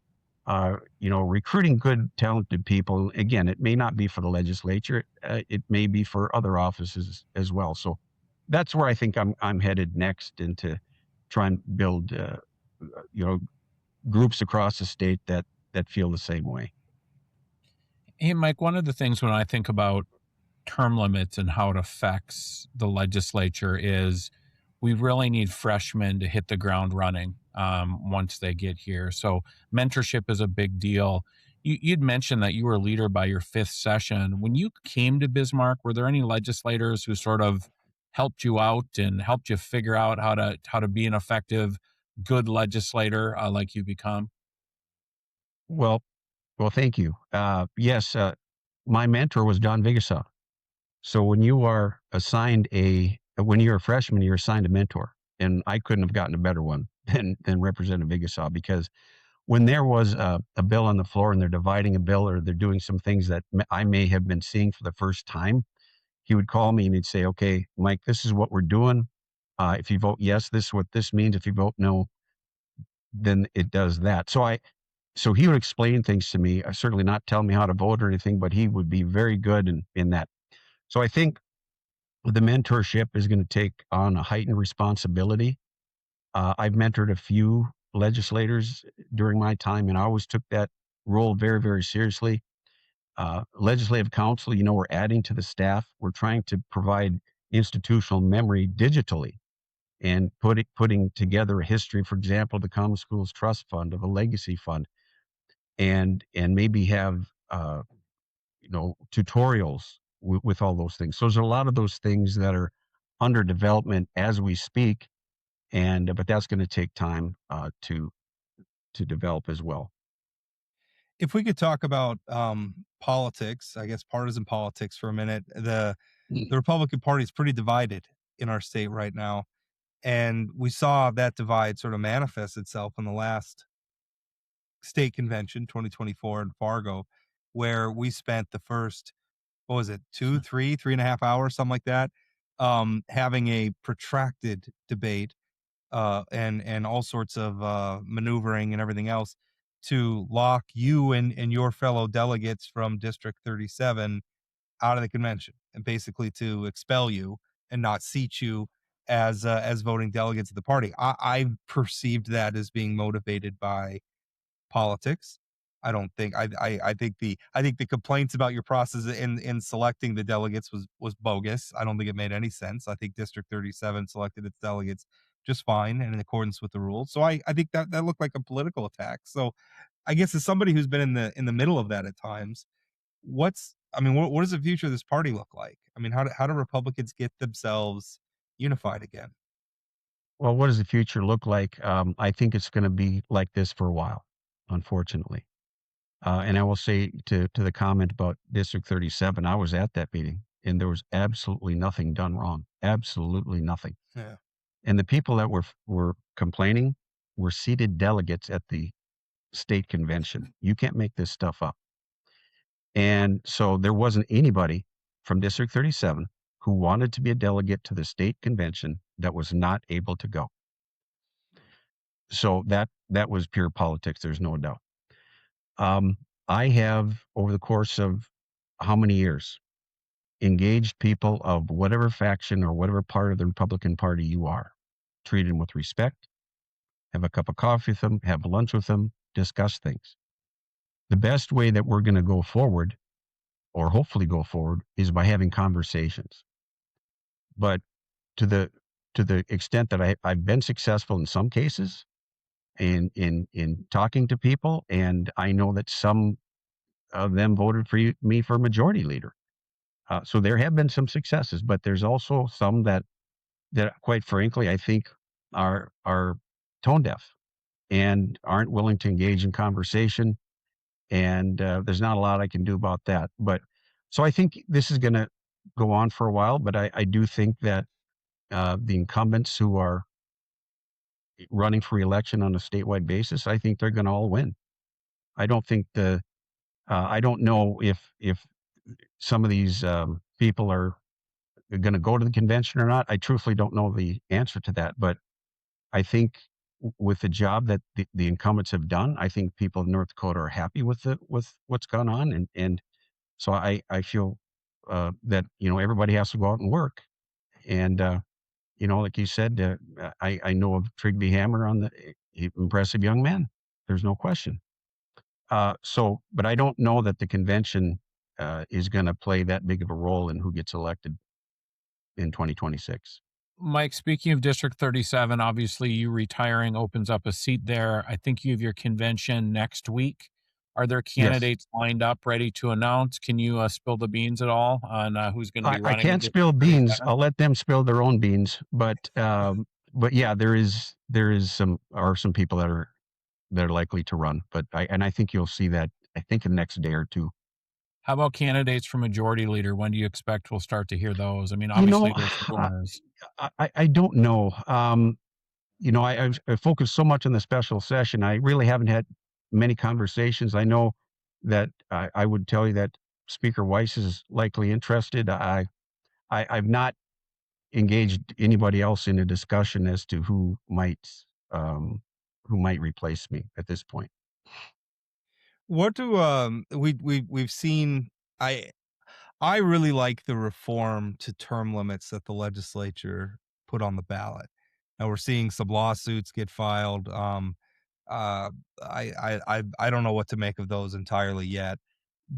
recruiting good, talented people. Again, it may not be for the legislature. It may be for other offices as well. So that's where I think I'm headed next, and to try and build, groups across the state that feel the same way. Hey, Mike, one of the things when I think about term limits and how it affects the legislature is we really need freshmen to hit the ground running once they get here. So mentorship is a big deal. You'd mentioned that you were a leader by your 5th session. When you came to Bismarck, were there any legislators who sort of helped you out and helped you figure out how to be an effective, good legislator like you become? Well, thank you. Yes, my mentor was John Vigasaw. So when you are assigned when you're a freshman, you're assigned a mentor, and I couldn't have gotten a better one than Representative Vigasaw, because when there was a bill on the floor and they're dividing a bill or they're doing some things that I may have been seeing for the first time, he would call me and he'd say, "Okay, Mike, this is what we're doing. If you vote yes, this is what this means. If you vote no, then it does that." So he would explain things to me, certainly not tell me how to vote or anything, but he would be very good in that. So I think the mentorship is going to take on a heightened responsibility. I've mentored a few legislators during my time, and I always took that role very, very seriously. Legislative council, we're adding to the staff. We're trying to provide institutional memory digitally and putting together a history, for example, the Common Schools Trust Fund, of a Legacy Fund, and maybe have tutorials with all those things. So there's a lot of those things that are under development as we speak, but that's going to take time to develop as well. If we could talk about politics, I guess partisan politics for a minute. The Republican Party is pretty divided in our state right now, and we saw that divide sort of manifest itself in the last state convention, 2024 in Fargo, where we spent the first, what was it, 3.5 hours, something like that, having a protracted debate and all sorts of maneuvering and everything else to lock you and your fellow delegates from District 37 out of the convention, and basically to expel you and not seat you as voting delegates of the party. I perceived that as being motivated by politics. I don't think I think the complaints about your process in selecting the delegates was bogus. I don't think it made any sense. I think District 37 selected its delegates just fine and in accordance with the rules. So I think that looked like a political attack. So I guess as somebody who's been in the middle of that at times, what does the future of this party look like? I mean, how do Republicans get themselves unified again? Well, what does the future look like? I think it's going to be like this for a while, unfortunately. And I will say to the comment about District 37, I was at that meeting and there was absolutely nothing done wrong. Absolutely nothing. Yeah. And the people that were complaining were seated delegates at the state convention. You can't make this stuff up. And so there wasn't anybody from District 37 who wanted to be a delegate to the state convention that was not able to go. So that was pure politics. There's no doubt. I have, over the course of how many years, engaged people of whatever faction or whatever part of the Republican Party you are, treat them with respect, have a cup of coffee with them, have lunch with them, discuss things. The best way that we're going to go forward, or hopefully go forward, is by having conversations. But to the extent that I've been successful in some cases in talking to people, and I know that some of them voted for me for majority leader. So there have been some successes, but there's also some that quite frankly, I think are tone deaf and aren't willing to engage in conversation. And there's not a lot I can do about that. But so I think this is going to go on for a while. But I do think that the incumbents who are running for election on a statewide basis, I think they're going to all win. I don't think I don't know if some of these people are going to go to the convention or not. I truthfully don't know the answer to that. But I think with the job that the incumbents have done, I think people in North Dakota are happy with what's gone on, and so I feel that everybody has to go out and work, and like you said, I know of Trygve Hammer impressive young man. There's no question. But I don't know that the convention is going to play that big of a role in who gets elected in 2026. Mike, speaking of District 37, obviously you retiring opens up a seat there. I think you have your convention next week. Are there candidates lined up ready to announce? Can you spill the beans at all on who's going to be running? I can't spill beans. I'll let them spill their own beans. But yeah, there is some people that are likely to run. But I think you'll see that. I think in the next day or two. How about candidates for Majority Leader? When do you expect we'll start to hear those? I mean, obviously there's rumors. I don't know. I focused so much on the special session. I really haven't had many conversations. I know that I would tell you that Speaker Weiss is likely interested. I've not engaged anybody else in a discussion as to who might replace me at this point. What do we've seen? I really like the reform to term limits that the legislature put on the ballot. Now we're seeing some lawsuits get filed. I don't know what to make of those entirely yet.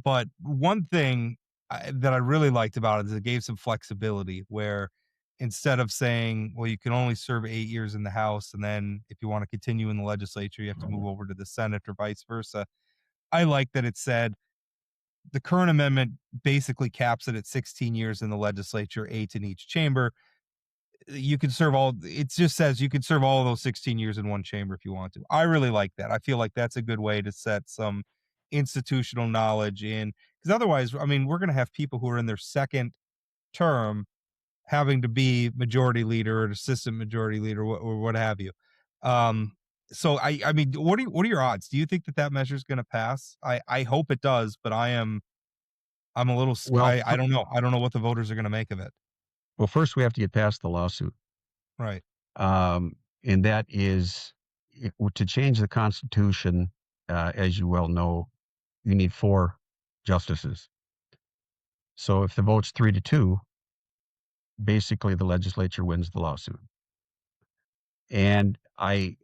But one thing that I really liked about it is it gave some flexibility where instead of saying, well, you can only serve 8 years in the House, and then if you want to continue in the legislature, you have to move over to the Senate or vice versa. I like that it said the current amendment basically caps it at 16 years in the legislature, 8 in each chamber. You can serve it just says you can serve all of those 16 years in one chamber if you want to. I really like that. I feel like that's a good way to set some institutional knowledge in, because otherwise, I mean, we're going to have people who are in their second term having to be majority leader or assistant majority leader or what have you. So I mean, what are your odds? Do you think that measure is going to pass? I hope it does, but I'm a little. Well, I don't know. I don't know what the voters are going to make of it. Well, first we have to get past the lawsuit, right? And that is to change the Constitution. As you well know, you need 4 justices. So if the vote's 3-2, basically the legislature wins the lawsuit. And I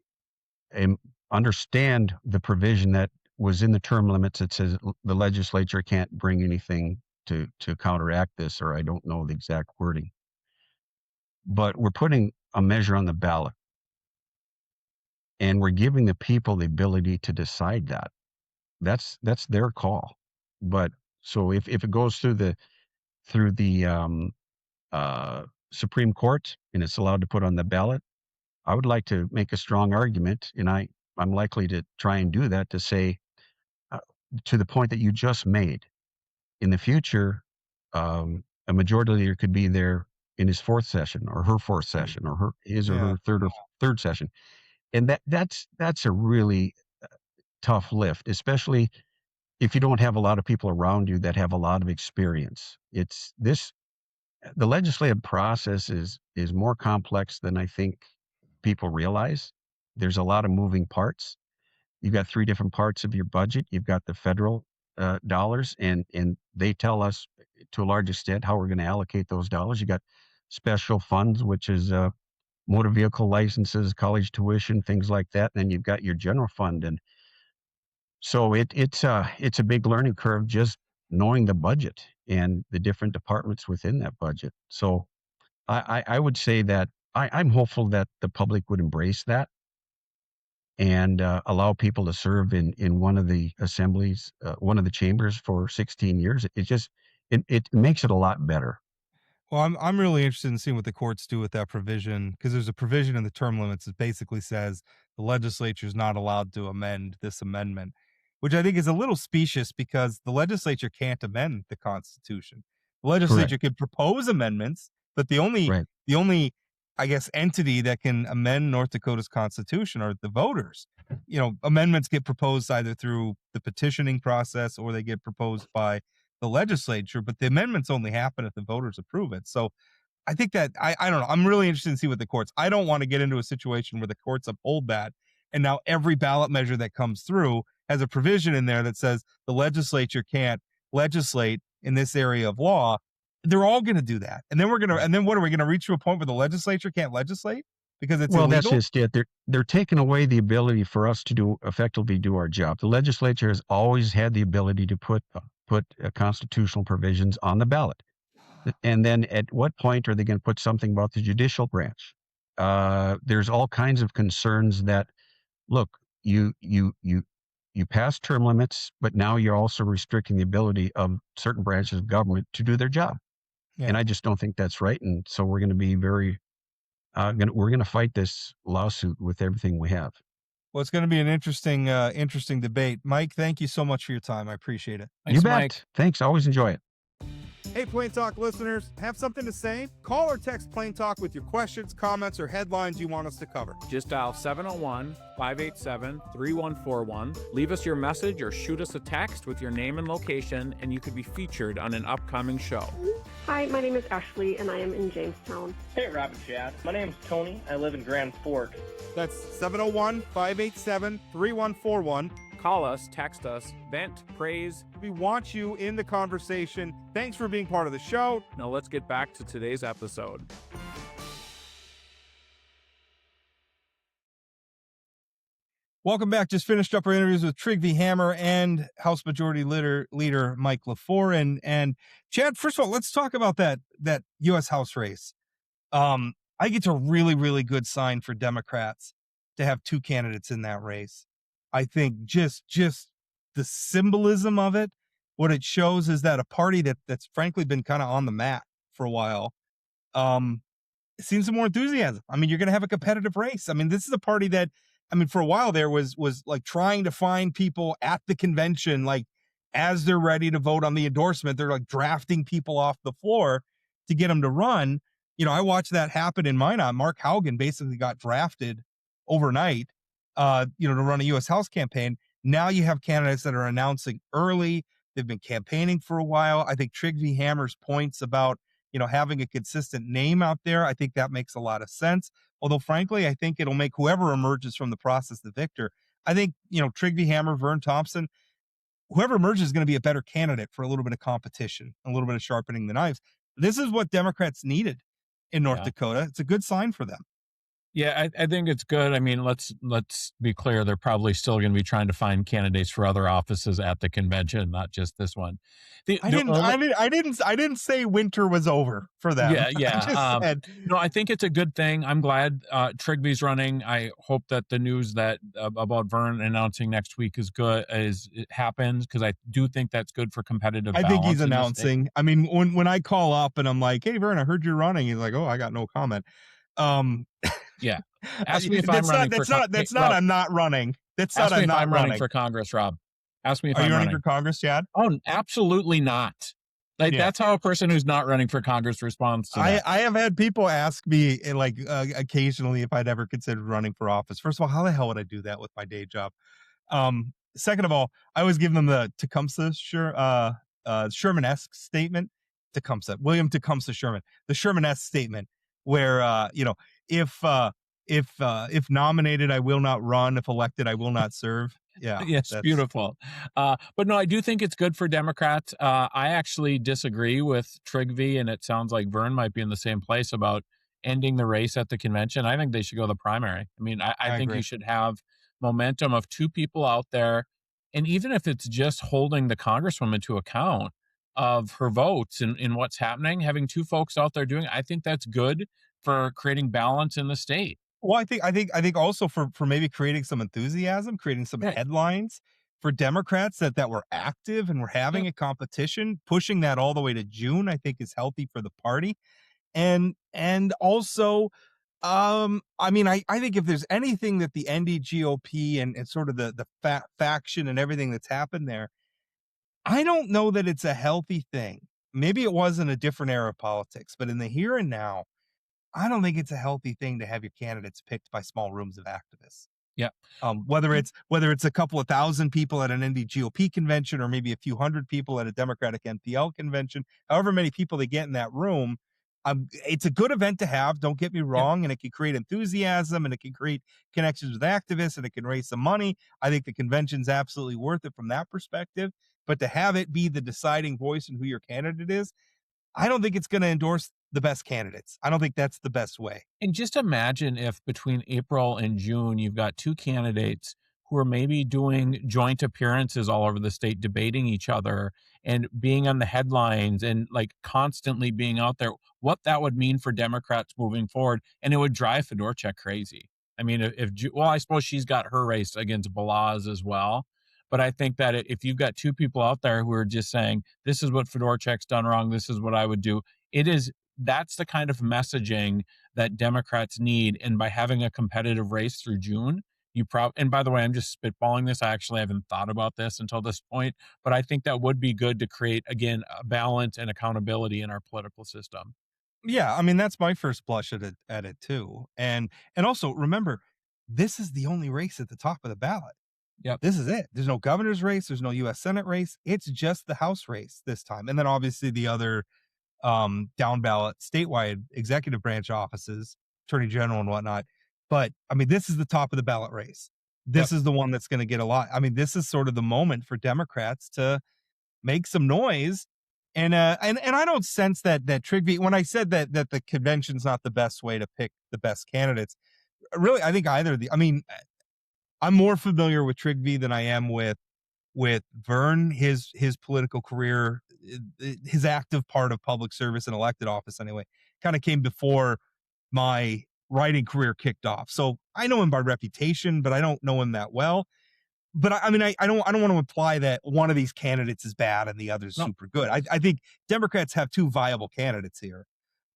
understand the provision that was in the term limits that says the legislature can't bring anything to counteract this, or I don't know the exact wording. But we're putting a measure on the ballot, and we're giving the people the ability to decide that. That's their call. But so if it goes through the Supreme Court and it's allowed to put on the ballot, I would like to make a strong argument, and I'm likely to try and do that, to say, to the point that you just made, in the future, a majority leader could be there in his 4th session or her 4th session or his or her third session. And that's a really tough lift, especially if you don't have a lot of people around you that have a lot of experience. The legislative process is more complex than I think people realize. There's a lot of moving parts. You've got 3 different parts of your budget. You've got the federal dollars, and they tell us to a large extent how we're going to allocate those dollars. You got special funds, which is motor vehicle licenses, college tuition, things like that. And then you've got your general fund, and so it's a big learning curve just knowing the budget and the different departments within that budget. So I would say that I'm hopeful that the public would embrace that and allow people to serve in one of the assemblies, one of the chambers for 16 years. it makes it a lot better. Well, I'm really interested in seeing what the courts do with that provision, because there's a provision in the term limits that basically says the legislature is not allowed to amend this amendment, which I think is a little specious because the legislature can't amend the Constitution. The legislature Correct. can propose amendments, but Right. the only I guess entity that can amend North Dakota's Constitution are the voters. Amendments get proposed either through the petitioning process or they get proposed by the legislature, but the amendments only happen if the voters approve it. So I think that I don't know. I'm really interested to see what the courts. I don't want to get into a situation where the courts uphold that, and now every ballot measure that comes through has a provision in there that says the legislature can't legislate in this area of law. They're all going to do that, and then and then what are we going to reach to a point where the legislature can't legislate because it's Well, that's illegal? just it. They're taking away the ability for us to effectively do our job. The legislature has always had the ability to put constitutional provisions on the ballot. And then at what point are they going to put something about the judicial branch? There's all kinds of concerns that, look, you pass term limits, but now you're also restricting the ability of certain branches of government to do their job. Yeah. And I just don't think that's right. And so we're going to be we're going to fight this lawsuit with everything we have. Well, it's going to be an interesting debate. Mike, thank you so much for your time. I appreciate it. Thanks, You bet. Mike. Thanks. I always enjoy it. Hey, Plain Talk listeners, have something to say? Call or text Plain Talk with your questions, comments, or headlines you want us to cover. Just dial 701-587-3141. Leave us your message or shoot us a text with your name and location, and you could be featured on an upcoming show. Hi, my name is Ashley, and I am in Jamestown. Hey, Rob and Chad. My name's Tony. I live in Grand Forks. That's 701-587-3141. Call us, text us, vent, praise. We want you in the conversation. Thanks for being part of the show. Now let's get back to today's episode. Welcome back. Just finished up our interviews with Trygve Hammer and House Majority Leader Mike Lefor. And Chad, first of all, let's talk about that U.S. House race. I think it's a really, really good sign for Democrats to have two candidates in that race. I think just the symbolism of it, what it shows is that a party that's frankly been kind of on the mat for a while, seen some more enthusiasm. I mean, you're going to have a competitive race. I mean, this is a party that, for a while there was like trying to find people at the convention, like as they're ready to vote on the endorsement, they're like drafting people off the floor to get them to run. I watched that happen in Minot. Mark Haugen basically got drafted overnight, to run a U.S. House campaign. Now you have candidates that are announcing early. They've been campaigning for a while. I think Trygve Hammer's points about, having a consistent name out there, I think that makes a lot of sense. Although, frankly, I think it'll make whoever emerges from the process the victor. I think, Trygve Hammer, Vern Thompson, whoever emerges is going to be a better candidate for a little bit of competition, a little bit of sharpening the knives. This is what Democrats needed in North Dakota. It's a good sign for them. Yeah, I think it's good. I mean, let's be clear. They're probably still going to be trying to find candidates for other offices at the convention, not just this one. I didn't say winter was over for them. Yeah. No, I think it's a good thing. I'm glad Trygve's running. I hope that the news that about Vern announcing next week is good as it happens, because I do think that's good for competitive balance. I think he's announcing. I mean, when I call up and I'm like, "Hey, Vern, I heard you're running," he's like, "Oh, I got no comment." Yeah. Ask me if I'm running for Congress. That's not. I'm not running. That's not. I'm not running for Congress, Rob. Ask me if I'm running for Congress, Chad. Oh, absolutely not. That's how a person who's not running for Congress responds to that. I have had people ask me occasionally if I'd ever considered running for office. First of all, how the hell would I do that with my day job? Second of all, I always give them the Tecumseh Sherman-esque statement. William Tecumseh Sherman, the Sherman-esque statement, where if nominated, I will not run. If elected, I will not serve. Yeah. Yes, beautiful. But no, I do think it's good for Democrats. I actually disagree with Trygve, and it sounds like Vern might be in the same place about ending the race at the convention. I think they should go the primary. I mean, I think agree. You should have momentum of two people out there. And even if it's just holding the Congresswoman to account of her votes and what's happening, having two folks out there doing it, I think that's good for creating balance in the state. Well, I think also for maybe creating some enthusiasm, creating some headlines. for Democrats that were active and were having a competition. Pushing that all the way to June, I think, is healthy for the party. And also, I mean, I think if there's anything that the NDGOP and sort of the faction and everything that's happened there, I don't know that it's a healthy thing. Maybe it was in a different era of politics, but in the here and now, I don't think it's a healthy thing to have your candidates picked by small rooms of activists. Yeah. Whether it's a couple of thousand people at an NDGOP convention or maybe a few hundred people at a Democratic-NPL convention, however many people they get in that room, it's a good event to have. Don't get me wrong, and it can create enthusiasm and it can create connections with activists and it can raise some money. I think the convention's absolutely worth it from that perspective. But to have it be the deciding voice in who your candidate is, I don't think it's going to endorse the best candidates. I don't think that's the best way. And just imagine if between April and June, you've got two candidates who are maybe doing joint appearances all over the state, debating each other and being on the headlines and like constantly being out there, what that would mean for Democrats moving forward. And it would drive Fedorchak crazy. I mean, well, I suppose she's got her race against Balaz as well. But I think that if you've got two people out there who are just saying, this is what Fedorchak's done wrong, this is what I would do, that's the kind of messaging that Democrats need. And by having a competitive race through June, and by the way, I'm just spitballing this. I actually haven't thought about this until this point, but I think that would be good to create, again, a balance and accountability in our political system. Yeah, I mean, that's my first blush at it too. And also remember, this is the only race at the top of the ballot. Yep. This is it. There's no governor's race. There's no U.S. Senate race. It's just the House race this time. And then obviously the other down ballot statewide executive branch offices, attorney general and whatnot. But I mean, this is the top of the ballot race. This is the one that's going to get a lot. I mean, this is sort of the moment for Democrats to make some noise. And I don't sense that Trygve, when I said that the convention's not the best way to pick the best candidates, really, I think I'm more familiar with Trygve than I am with Vern. His political career, his active part of public service and elected office anyway, kind of came before my writing career kicked off. So I know him by reputation, but I don't know him that well. But I mean, I don't want to imply that one of these candidates is bad and the other's super good. I think Democrats have two viable candidates here.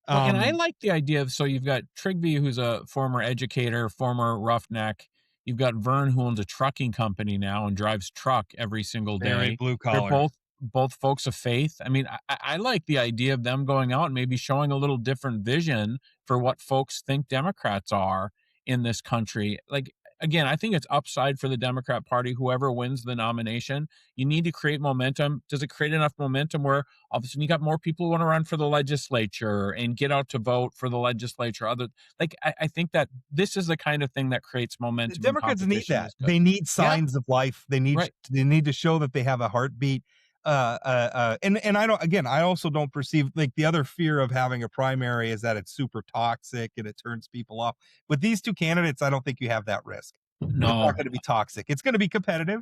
Well, and I like the idea of, so you've got Trygve, who's a former educator, former roughneck. You've got Vern, who owns a trucking company now and drives truck every single day. Very blue collar. They're both folks of faith. I mean, I like the idea of them going out and maybe showing a little different vision for what folks think Democrats are in this country. Like, again, I think it's upside for the Democrat Party, whoever wins the nomination. You need to create momentum. Does it create enough momentum where all of a sudden you got more people who want to run for the legislature and get out to vote for the legislature? I think that this is the kind of thing that creates momentum. The Democrats need that. They need signs of life. They need to show that they have a heartbeat. And I also don't perceive, like, the other fear of having a primary is that it's super toxic and it turns people off. With these two candidates, I don't think you have that risk. No, it's not going to be toxic. It's going to be competitive.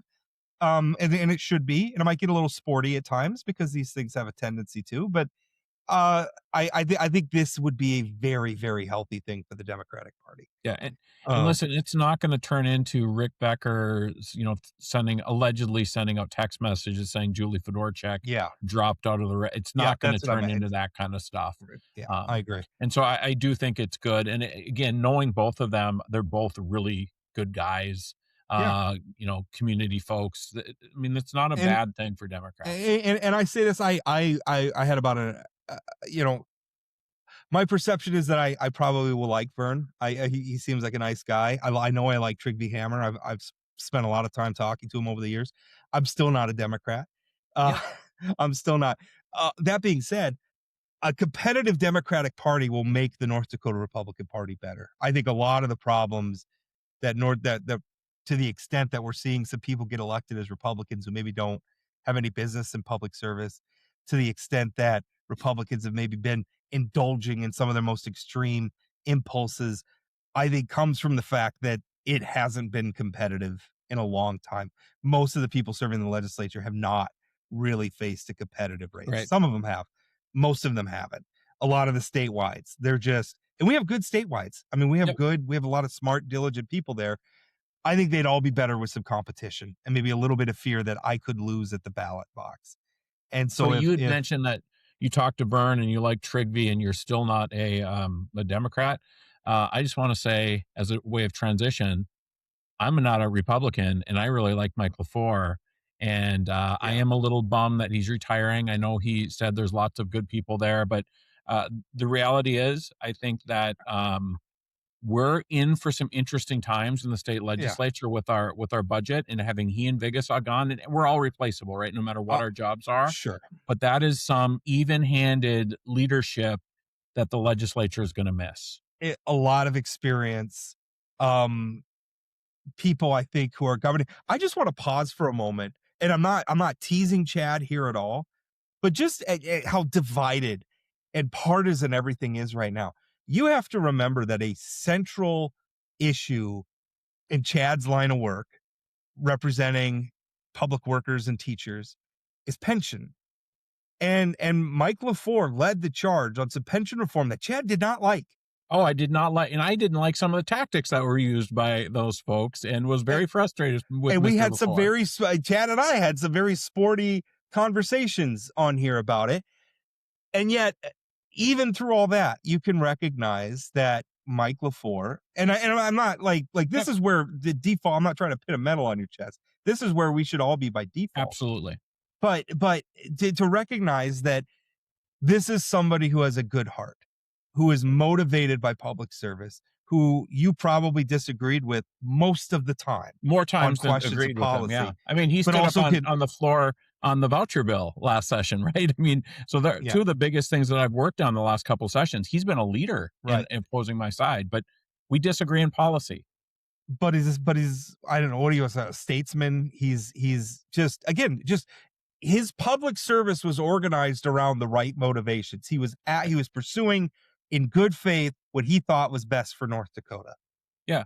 And it should be, and it might get a little sporty at times because these things have a tendency to, but I think this would be a very, very healthy thing for the Democratic Party. Yeah, and listen, it's not going to turn into Rick Becker, allegedly sending out text messages saying Julie Fedorchak dropped out of the race. It's not going to turn into that kind of stuff. Yeah, I agree. And so I do think it's good. And again, knowing both of them, they're both really good guys. Community folks. I mean, it's not a bad thing for Democrats. And I say this, I had about my perception is that I probably will like Vern. He seems like a nice guy. I know I like Trygve Hammer. I've spent a lot of time talking to him over the years. I'm still not a Democrat. I'm still not. That being said, a competitive Democratic Party will make the North Dakota Republican Party better. I think a lot of the problems that to the extent that we're seeing some people get elected as Republicans who maybe don't have any business in public service, to the extent that Republicans have maybe been indulging in some of their most extreme impulses, I think comes from the fact that it hasn't been competitive in a long time. Most of the people serving in the legislature have not really faced a competitive race. Right. Some of them have. Most of them haven't. A lot of the statewide, and we have good statewide. I mean, we have a lot of smart, diligent people there. I think they'd all be better with some competition and maybe a little bit of fear that I could lose at the ballot box. And so you had if mentioned that you talked to Vern and you like Trygve and you're still not a Democrat. I just want to say, as a way of transition, I'm not a Republican, and I really like Mike Lefor. And I am a little bummed that he's retiring. I know he said there's lots of good people there, but the reality is, I think that we're in for some interesting times in the state legislature with our budget, and having he and Vegas gone, and we're all replaceable, right? No matter what our jobs are. Sure. But that is some even-handed leadership that the legislature is going to miss. A lot of experience. People, I think, who are governing. I just want to pause for a moment, and I'm not teasing Chad here at all, but just at how divided and partisan everything is right now. You have to remember that a central issue in Chad's line of work, representing public workers and teachers, is pension. And Mike Lefor led the charge on some pension reform that Chad did not like. Oh, I did not like, and I didn't like some of the tactics that were used by those folks, and was very frustrated with. And we Mr. had some Lefor. Chad and I had some very sporty conversations on here about it. And yet, even through all that, you can recognize that Mike Lefor, and I'm not like this is where the default. I'm not trying to pin a medal on your chest. This is where we should all be by default. Absolutely. But to recognize that this is somebody who has a good heart, who is motivated by public service, who you probably disagreed with most of the time. More times than agreed with him, yeah. I mean, he stood up on the floor on the voucher bill last session, right? I mean, so two of the biggest things that I've worked on the last couple of sessions, he's been a leader in opposing my side, but we disagree in policy. But he's I don't know, what he was, a statesman. He's just, again, his public service was organized around the right motivations. He was pursuing in good faith what he thought was best for North Dakota. Yeah,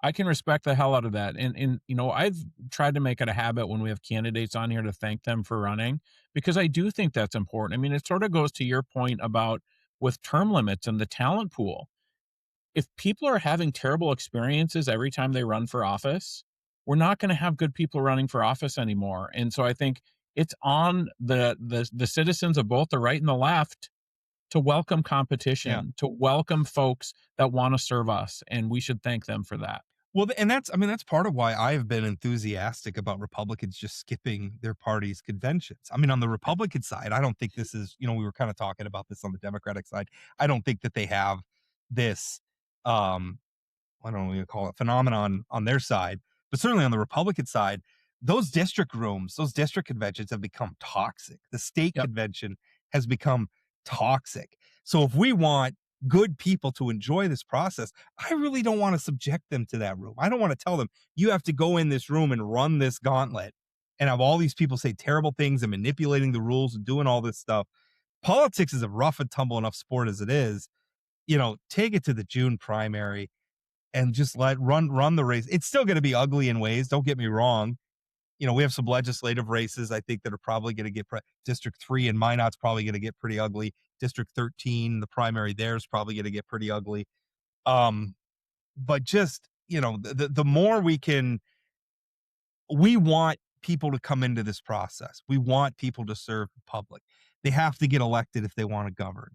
I can respect the hell out of that. And I've tried to make it a habit when we have candidates on here to thank them for running, because I do think that's important. I mean, it sort of goes to your point about with term limits and the talent pool. If people are having terrible experiences every time they run for office, we're not going to have good people running for office anymore. And so I think it's on the citizens of both the right and the left to welcome competition, to welcome folks that want to serve us, and we should thank them for that. Well, and that's part of why I have been enthusiastic about Republicans just skipping their party's conventions. I mean, on the Republican side, I don't think this is, we were kind of talking about this on the Democratic side. I don't think that they have this, I don't know what you call it, phenomenon on their side, but certainly on the Republican side, those district rooms, those district conventions have become toxic. The state convention has become toxic. So if we want good people to enjoy this process, I really don't want to subject them to that room. I don't want to tell them, you have to go in this room and run this gauntlet and have all these people say terrible things and manipulating the rules and doing all this stuff. Politics is a rough and tumble enough sport as it is. Take it to the June primary and just run the race. It's still going to be ugly in ways, don't get me wrong. We have some legislative races, I think, that are probably going to get District 3 in Minot's probably going to get pretty ugly. District 13, the primary there is probably going to get pretty ugly. But just, the more we want people to come into this process. We want people to serve the public. They have to get elected if they want to govern.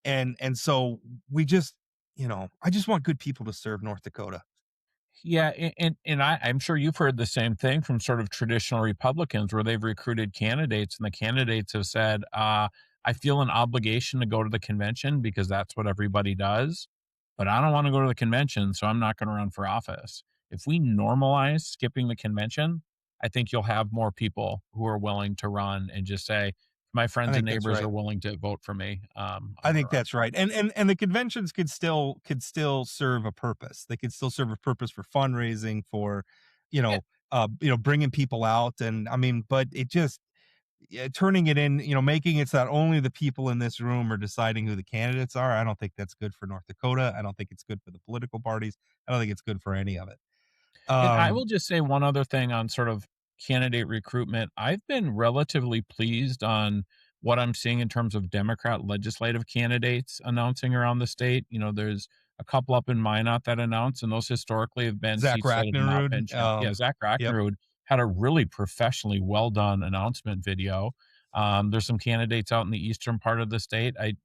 And so we just, I just want good people to serve North Dakota. Yeah, and I'm sure you've heard the same thing from sort of traditional Republicans, where they've recruited candidates and the candidates have said, I feel an obligation to go to the convention because that's what everybody does, but I don't want to go to the convention, so I'm not going to run for office. If we normalize skipping the convention, I think you'll have more people who are willing to run and just say, my friends and neighbors are willing to vote for me. I think that's right. And the conventions could still serve a purpose. They could still serve a purpose for fundraising, for, bringing people out. And I mean, but it just turning it in, making it so that only the people in this room are deciding who the candidates are. I don't think that's good for North Dakota. I don't think it's good for the political parties. I don't think it's good for any of it. And I will just say one other thing on sort of candidate recruitment. I've been relatively pleased on what I'm seeing in terms of Democrat legislative candidates announcing around the state. There's a couple up in Minot that announced, and those historically have been Zach seats that have not been Rachnerud. yeah, Zach Yep. Rachnerud had a really professionally well done announcement video. There's some candidates out in the eastern part of the state. I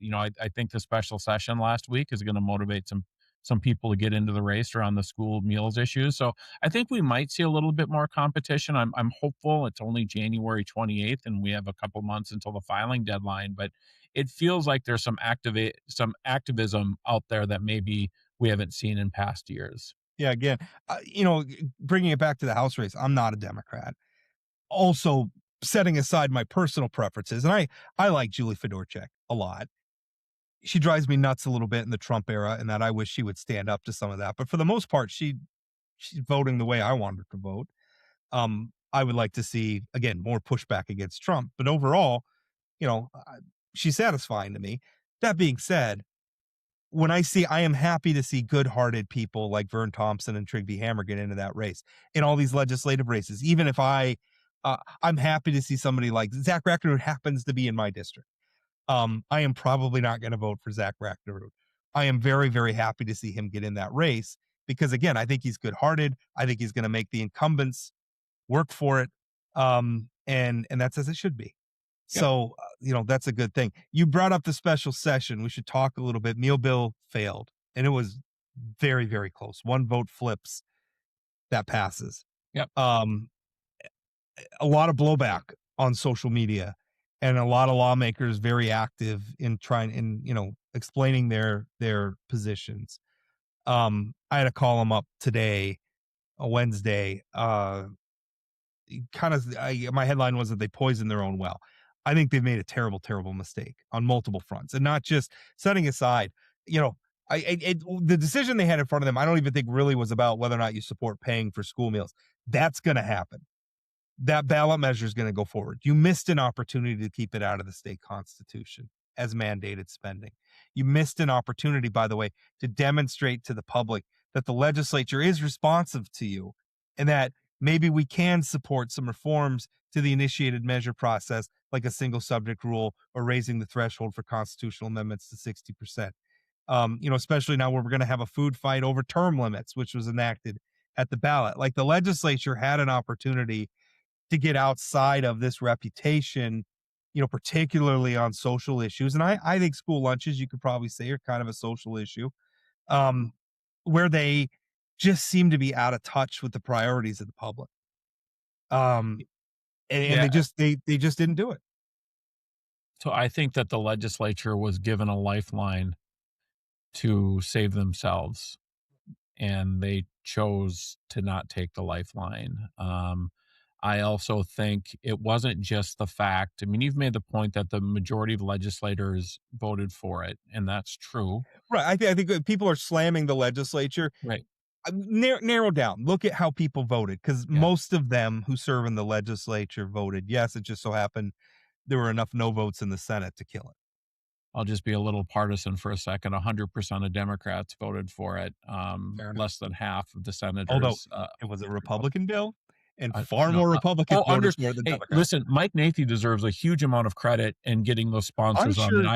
think the special session last week is going to motivate some people to get into the race around the school meals issues. So I think we might see a little bit more competition. I'm hopeful. It's only January 28th, and we have a couple months until the filing deadline. But it feels like there's some activism out there that maybe we haven't seen in past years. Yeah, again, bringing it back to the House race, I'm not a Democrat. Also, setting aside my personal preferences, and I like Julie Fedorchak a lot. She drives me nuts a little bit in the Trump era, and that I wish she would stand up to some of that. But for the most part, she's voting the way I want her to vote. I would like to see, again, more pushback against Trump. But overall, she's satisfying to me. That being said, I am happy to see good-hearted people like Vern Thompson and Trygve Hammer get into that race in all these legislative races. Even if I'm happy to see somebody like Zach Rachnerud happens to be in my district. I am probably not going to vote for Zach Rachnerud. I am very, very happy to see him get in that race because, again, I think he's good-hearted. I think he's going to make the incumbents work for it, and that's as it should be. Yeah. So, that's a good thing. You brought up the special session. We should talk a little bit. Meal bill failed, and it was very, very close. One vote flips, that passes. Yep. A lot of blowback on social media, and a lot of lawmakers very active in explaining their positions. I had to call them up today, a Wednesday. My headline was that they poisoned their own well. I think they've made a terrible, terrible mistake on multiple fronts, and not just setting aside, the decision they had in front of them. I don't even think really was about whether or not you support paying for school meals. That's going to happen. That ballot measure is going to go forward. You missed an opportunity to keep it out of the state constitution as mandated spending. You missed an opportunity, by the way, to demonstrate to the public that the legislature is responsive to you and that maybe we can support some reforms to the initiated measure process, like a single subject rule or raising the threshold for constitutional amendments to 60%. Especially now where we're going to have a food fight over term limits, which was enacted at the ballot. Like the legislature had an opportunity to get outside of this reputation, particularly on social issues. And I think school lunches, you could probably say, are kind of a social issue, where they just seem to be out of touch with the priorities of the public. They just didn't do it. So I think that the legislature was given a lifeline to save themselves, and they chose to not take the lifeline. I also think it wasn't just the fact. I mean, you've made the point that the majority of legislators voted for it, and that's true. Right. I think people are slamming the legislature. Right. Narrow down. Look at how people voted, because most of them who serve in the legislature voted yes. It just so happened there were enough no votes in the Senate to kill it. I'll just be a little partisan for a second. 100% of Democrats voted for it. Less than half of the senators. Although it was a Republican bill, and far more Republicans voted for it than Democrats. Listen, Mike Nathy deserves a huge amount of credit in getting those sponsors on.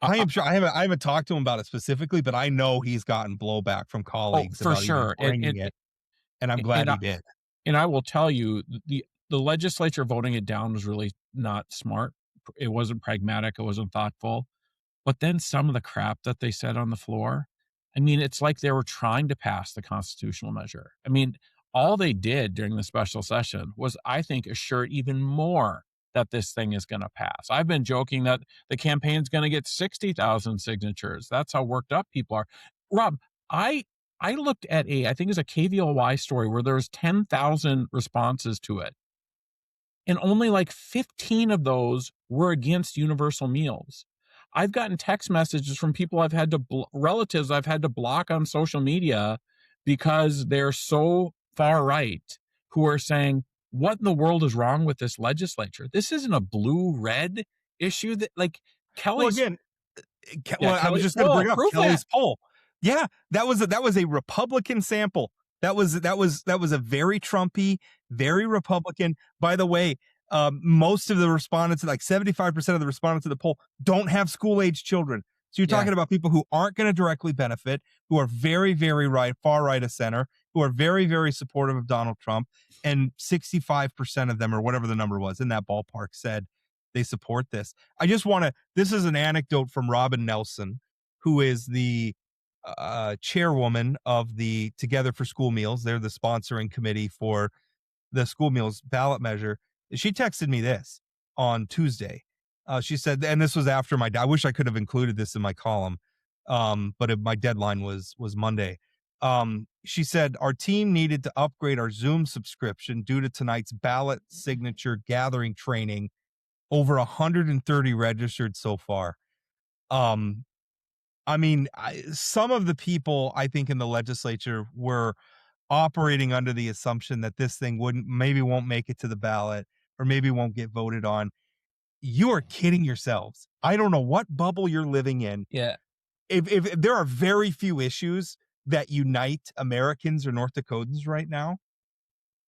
I am sure. I haven't talked to him about it specifically, but I know he's gotten blowback from colleagues for about sure. bringing it, and I'm glad he did. And I will tell you, the legislature voting it down was really not smart. It wasn't pragmatic. It wasn't thoughtful. But then some of the crap that they said on the floor, I mean, it's like they were trying to pass the constitutional measure. I mean, all they did during the special session was, I think, assure even more that this thing is going to pass. I've been joking that the campaign's going to get 60,000 signatures. That's how worked up people are. Rob, I looked at I think it's a KVLY story where there was 10,000 responses to it. And only like 15 of those were against universal meals. I've gotten text messages from people relatives I've had to block on social media because they're so far right, who are saying, what in the world is wrong with this legislature? This isn't a blue-red issue that, like, Kelly's... Well, again, I was just going to bring up Kelly's poll. Yeah, that was a Republican sample. That was a very Trumpy, very Republican. By the way, most of the respondents, like 75% of the respondents to the poll, don't have school-age children. So you're Yeah. talking about people who aren't going to directly benefit, who are very, very right, far right of center, who are very, very supportive of Donald Trump. And 65% of them, or whatever the number was in that ballpark, said they support this. I just want to, this is an anecdote from Robin Nelson, who is the chairwoman of the Together for School Meals. They're the sponsoring committee for the school meals ballot measure. She texted me this on Tuesday. She said, and this was after I wish I could have included this in my column, but my deadline was Monday. She said, our team needed to upgrade our Zoom subscription due to tonight's ballot signature gathering training. Over 130 registered so far. I mean, some of the people I think in the legislature were operating under the assumption that this thing maybe won't make it to the ballot or maybe won't get voted on. You are kidding yourselves. I don't know what bubble you're living in. Yeah. If there are very few issues that unite Americans or North Dakotans right now,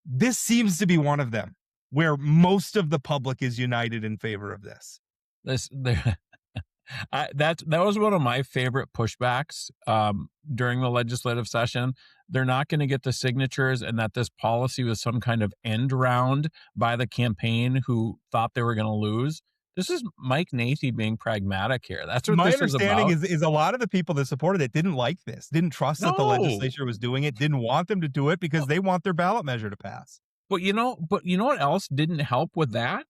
this seems to be one of them where most of the public is united in favor of this. That was one of my favorite pushbacks during the legislative session. They're not going to get the signatures, and that this policy was some kind of end round by the campaign who thought they were going to lose. This is Mike Nathy being pragmatic here. That's what my this is understanding about. is a lot of the people that supported it didn't like this, didn't trust that the legislature was doing it, didn't want them to do it because they want their ballot measure to pass. But you know what else didn't help with that?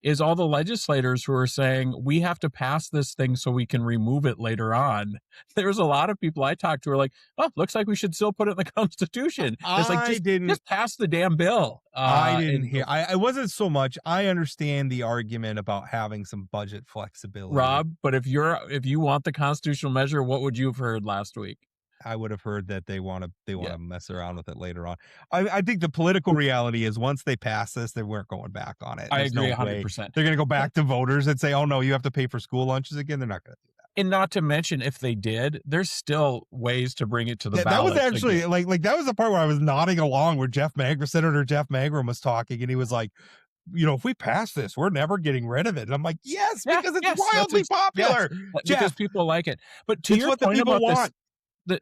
Is all the legislators who are saying we have to pass this thing so we can remove it later on. There's a lot of people I talked to who are like, oh, looks like we should still put it in the Constitution. It's like, just pass the damn bill. I didn't hear. I wasn't so much. I understand the argument about having some budget flexibility, Rob, but if you want the constitutional measure, what would you have heard last week? I would have heard that they want to mess around with it later on. I think the political reality is once they pass this, they weren't going back on it. I agree 100%. They're going to go back to voters and say, oh, no, you have to pay for school lunches again. They're not going to do that. And not to mention, if they did, there's still ways to bring it to the ballot. That was actually like that was the part where I was nodding along where Senator Jeff Mangrum was talking, and he was like, you know, if we pass this, we're never getting rid of it. And I'm like, yes, because it's wildly popular. Yes, because people like it. But to your point about this,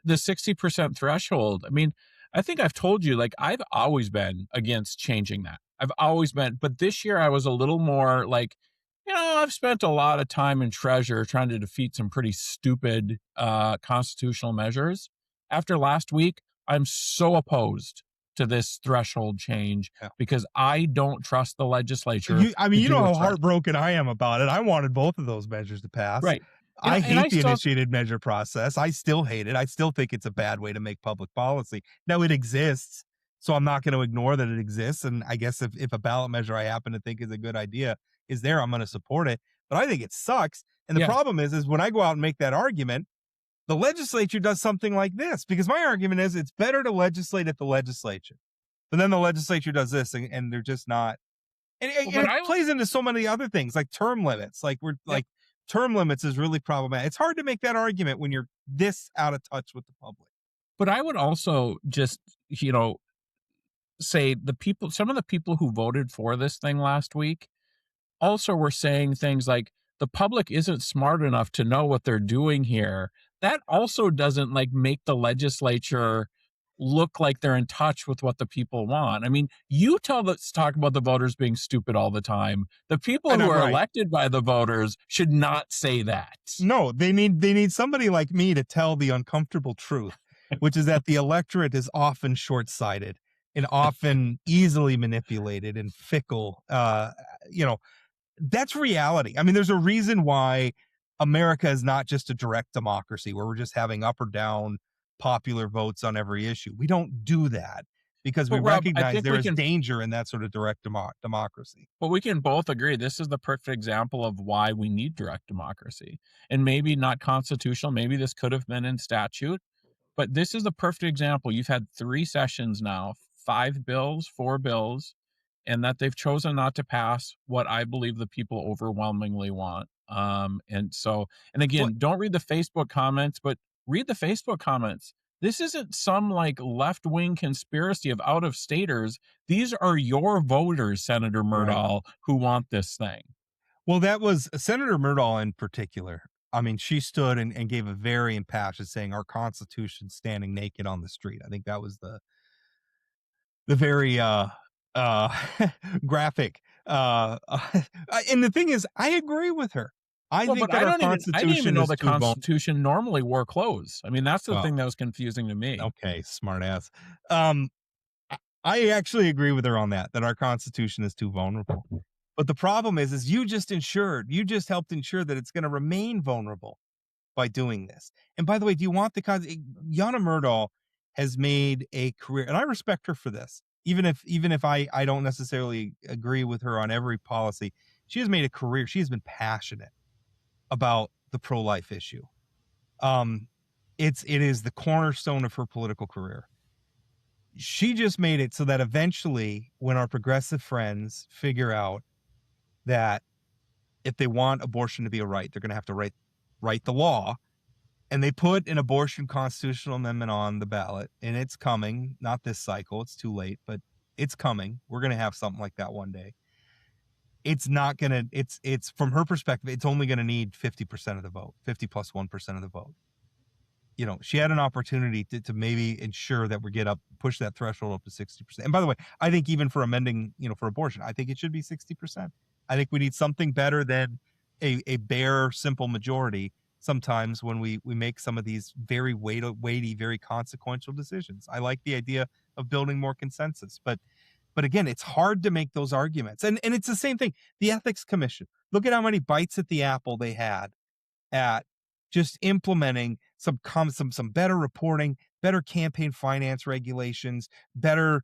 the 60% threshold, I mean, I think I've told you, like, I've always been against changing that. I've always been. But this year I was a little more like, you know, I've spent a lot of time and treasure trying to defeat some pretty stupid constitutional measures. After last week, I'm so opposed to this threshold change because I don't trust the legislature. You know how heartbroken I am about it. I wanted both of those measures to pass. Right. I hate the initiated measure process. I still hate it. I still think it's a bad way to make public policy. Now it exists, so I'm not going to ignore that it exists. And I guess if a ballot measure I happen to think is a good idea is there, I'm going to support it. But I think it sucks. And the problem is when I go out and make that argument, the legislature does something like this, because my argument is it's better to legislate at the legislature. But then the legislature does this, and they're just not. And it plays into so many other things, like term limits. Term limits is really problematic. It's hard to make that argument when you're this out of touch with the public. But I would also just, say some of the people who voted for this thing last week also were saying things like the public isn't smart enough to know what they're doing here. That also doesn't make the legislature look like they're in touch with what the people want. I mean, you talk about the voters being stupid all the time. The people who are elected by the voters should not say that. No, they need somebody like me to tell the uncomfortable truth, which is that the electorate is often short-sighted and often easily manipulated and fickle. That's reality. I mean, there's a reason why America is not just a direct democracy where we're just having up or down popular votes on every issue. We don't do that because we recognize there is danger in that sort of direct democracy. But we can both agree this is the perfect example of why we need direct democracy. And maybe not constitutional, maybe this could have been in statute, but this is the perfect example. You've had 3 sessions now, 4 bills, and that they've chosen not to pass what I believe the people overwhelmingly want. And again, don't read the Facebook comments, but read the Facebook comments. This isn't some left-wing conspiracy of out-of-staters. These are your voters, Senator Murdahl, who want this thing. Well, that was Senator Murdahl in particular I mean, she stood and gave a very impassioned saying our Constitution standing naked on the street. I think that was the very uh graphic and the thing is, I agree with her. I Well, think but that our I didn't even Constitution know is the too vulnerable. Constitution normally wore clothes. I mean, that's the Well, thing that was confusing to me. okay, smart ass. I actually agree with her on that our Constitution is too vulnerable. But the problem is you just helped ensure that it's going to remain vulnerable by doing this. And by the way, do you want Yana Myrdal has made a career, and I respect her for this, even if I don't necessarily agree with her on every policy. She has made a career. She has been passionate about the pro-life issue. It is the cornerstone of her political career. She just made it so that eventually, when our progressive friends figure out that if they want abortion to be a right, they're going to have to write the law, and they put an abortion constitutional amendment on the ballot, and it's coming. Not this cycle; it's too late, but it's coming. We're going to have something like that one day. It's not going to. It's from her perspective, it's only going to need 50% of the vote, 50 plus 1% of the vote. You know, she had an opportunity to maybe ensure that push that threshold up to 60%. And by the way, I think even for amending, for abortion, I think it should be 60%. I think we need something better than a bare, simple majority sometimes when we make some of these very weighty, very consequential decisions. I like the idea of building more consensus, but again, it's hard to make those arguments. And it's the same thing. The Ethics Commission, look at how many bites at the apple they had at just implementing some better reporting, better campaign finance regulations, better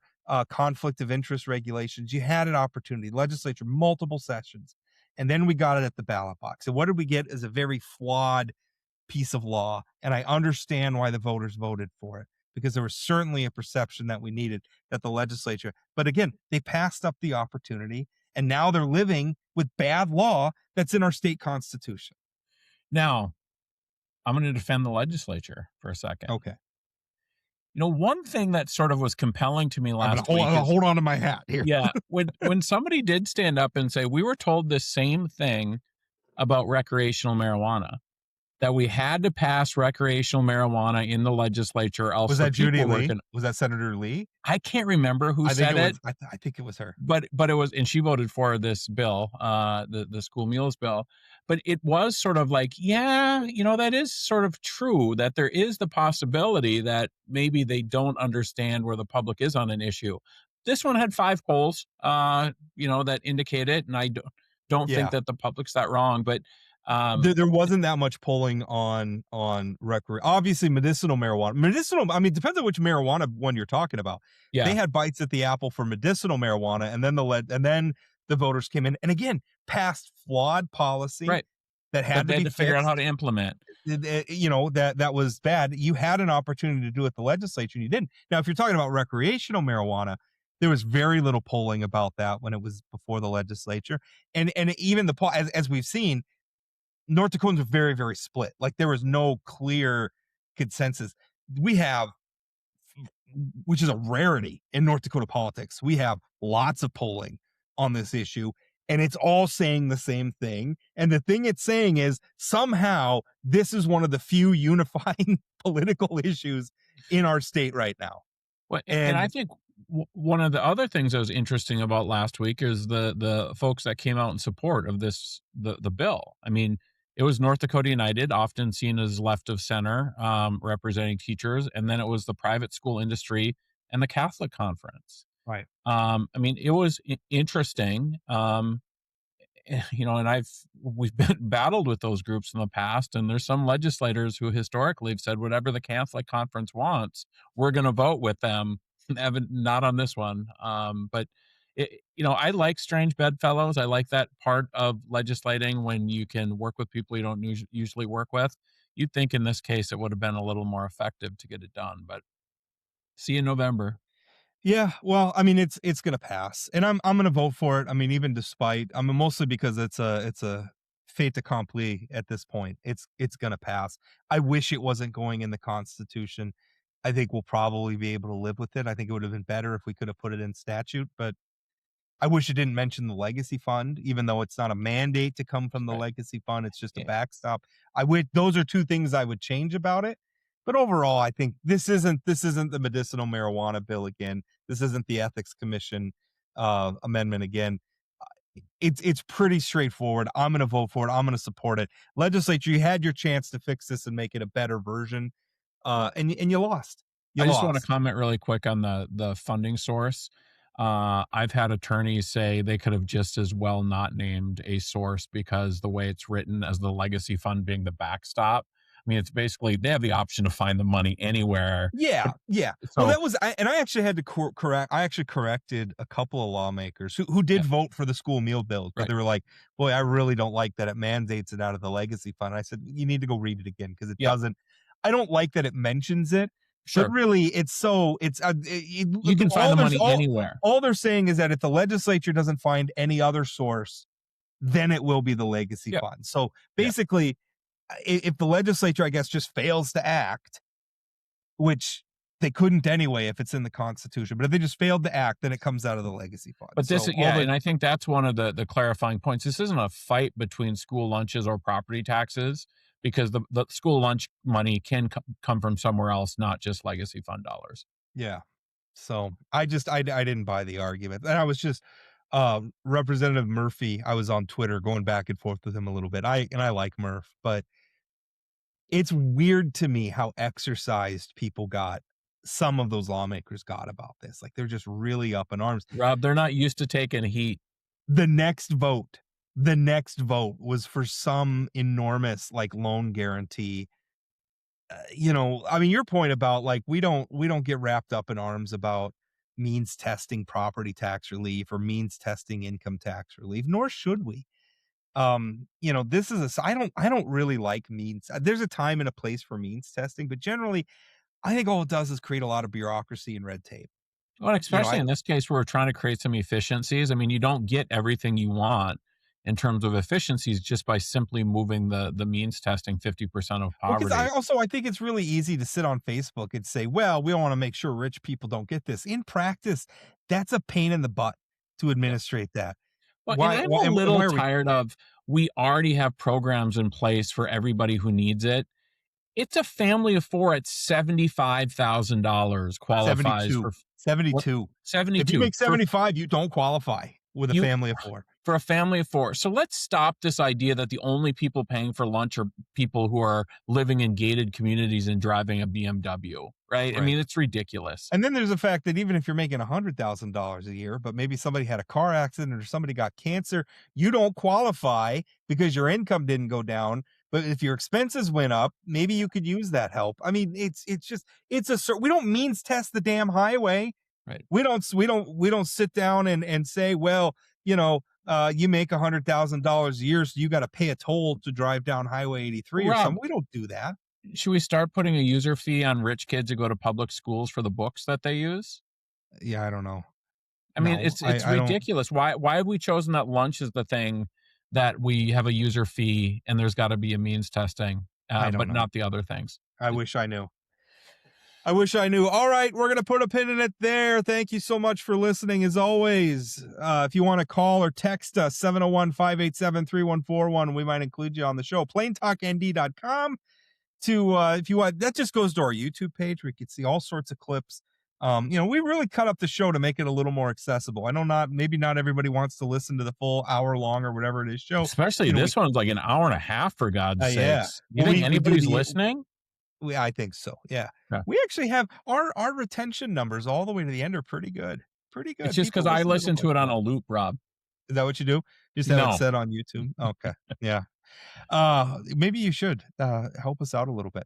conflict of interest regulations. You had an opportunity, legislature, multiple sessions, and then we got it at the ballot box. And what did we get is a very flawed piece of law. And I understand why the voters voted for it, because there was certainly a perception that we needed that the legislature, but again, they passed up the opportunity, and now they're living with bad law that's in our state constitution. Now, I'm going to defend the legislature for a second. Okay. One thing that sort of was compelling to me last week. Hold on to my hat here. Yeah, when somebody did stand up and say, we were told the same thing about recreational marijuana, that we had to pass recreational marijuana in the legislature. Else was that Judy Lee? Was that Senator Lee? I can't remember who said it. I think it was her. But it was, and she voted for this bill, the school meals bill. But it was sort of like, yeah, that is sort of true, that there is the possibility that maybe they don't understand where the public is on an issue. This one had 5 polls, that indicate it, and I don't think that the public's that wrong, but there wasn't that much polling on obviously medicinal marijuana. I mean, it depends on which marijuana one you're talking about. Yeah. They had bites at the apple for medicinal marijuana, and then the voters came in and again passed flawed policy, right, that had to figure out how to implement. That was bad. You had an opportunity to do it at the legislature, and you didn't. Now, if you're talking about recreational marijuana, there was very little polling about that when it was before the legislature, and even the poll, as we've seen, North Dakotans are very, very split. Like, there was no clear consensus. We have, which is a rarity in North Dakota politics, we have lots of polling on this issue, and it's all saying the same thing. And the thing it's saying is somehow this is one of the few unifying political issues in our state right now. Well, and I think one of the other things that was interesting about last week is the folks that came out in support of the bill. I mean, it was North Dakota United, often seen as left of center, representing teachers, and then it was the private school industry and the Catholic Conference. Right. I mean, it was interesting, and we've been battled with those groups in the past, and there's some legislators who historically have said whatever the Catholic Conference wants, we're going to vote with them. Not on this one, but I like strange bedfellows. I like that part of legislating when you can work with people you don't usually work with. You'd think in this case it would have been a little more effective to get it done, but see you in November. Yeah, well, I mean, it's going to pass, and I'm going to vote for it. I mean, even despite, mostly because it's a fait accompli at this point. It's going to pass. I wish it wasn't going in the Constitution. I think we'll probably be able to live with it. I think it would have been better if we could have put it in statute, but I wish it didn't mention the legacy fund, even though it's not a mandate to come from the Right. legacy fund. It's just a Yeah. backstop. Those are two things I would change about it. But overall, I think this isn't the medicinal marijuana bill again. This isn't the ethics commission amendment again. It's pretty straightforward. I'm going to vote for it. I'm going to support it. Legislature, you had your chance to fix this and make it a better version, and you lost. I just want to comment really quick on the funding source. I've had attorneys say they could have just as well not named a source because the way it's written as the legacy fund being the backstop. I mean, it's basically they have the option to find the money anywhere. Yeah. So, Well, I actually had to correct. I actually corrected a couple of lawmakers who did vote for the school meal bill, but Right. they were like, "Boy, I really don't like that it mandates it out of the legacy fund." I said, "You need to go read it again because it doesn't. I don't like that it mentions it, Sure. but really, it's you can find the money anywhere. All they're saying is that if the legislature doesn't find any other source, then it will be the legacy fund. So basically, if the legislature, I guess, just fails to act, which they couldn't anyway if it's in the Constitution, but if they just failed to act, then it comes out of the legacy fund. But this, and I think that's one of the clarifying points. This isn't a fight between school lunches or property taxes because the school lunch money can come from somewhere else, not just legacy fund dollars. Yeah. So I didn't buy the argument. And I was just Representative Murphy. I was on Twitter going back and forth with him a little bit. I like Murph, but it's weird to me how exercised some of those lawmakers got about this. Like they're just really up in arms. Rob, they're not used to taking heat. The next vote was for some enormous like loan guarantee. I mean, your point about like we don't get wrapped up in arms about means testing property tax relief or means testing income tax relief, nor should we. This is I don't really like means. There's a time and a place for means testing, but generally I think all it does is create a lot of bureaucracy and red tape. Well, especially in this case where we're trying to create some efficiencies. I mean, you don't get everything you want in terms of efficiencies just by simply moving the means testing 50% of poverty. Because I think it's really easy to sit on Facebook and say, well, we don't want to make sure rich people don't get this. In practice, that's a pain in the butt to administrate that. Well, I'm a little tired of we already have programs in place for everybody who needs it. It's a family of four at $75,000 qualifies 72. for 72. 72. If you make 75, you don't qualify with a family of four. For a family of four. So let's stop this idea that the only people paying for lunch are people who are living in gated communities and driving a BMW, right? I mean, it's ridiculous. And then there's the fact that even if you're making $100,000 a year, but maybe somebody had a car accident or somebody got cancer, you don't qualify because your income didn't go down. But if your expenses went up, maybe you could use that help. I mean, we don't means test the damn highway. Right. We don't sit down and say, well, you make $100,000 a year, so you got to pay a toll to drive down Highway 83 or something. We don't do that. Should we start putting a user fee on rich kids who go to public schools for the books that they use? Yeah, I don't know. I mean, it's ridiculous. Why have we chosen that lunch is the thing that we have a user fee and there's got to be a means testing, but not the other things? I wish I knew. All right, we're going to put a pin in it there. Thank you so much for listening. As always, if you want to call or text us, 701-587-3141, we might include you on the show. plaintalknd.com if you want. That just goes to our YouTube page where you can see all sorts of clips. We really cut up the show to make it a little more accessible. I know maybe not everybody wants to listen to the full hour long or whatever it is show. Especially this one's like an hour and a half, for God's sakes. Yeah. You think anybody's listening? I think so. Yeah. We actually have our retention numbers all the way to the end are pretty good. It's just because I listen to it on a loop, Rob. Is that what you do? Just have it set on YouTube? Okay. Yeah. Maybe you should help us out a little bit.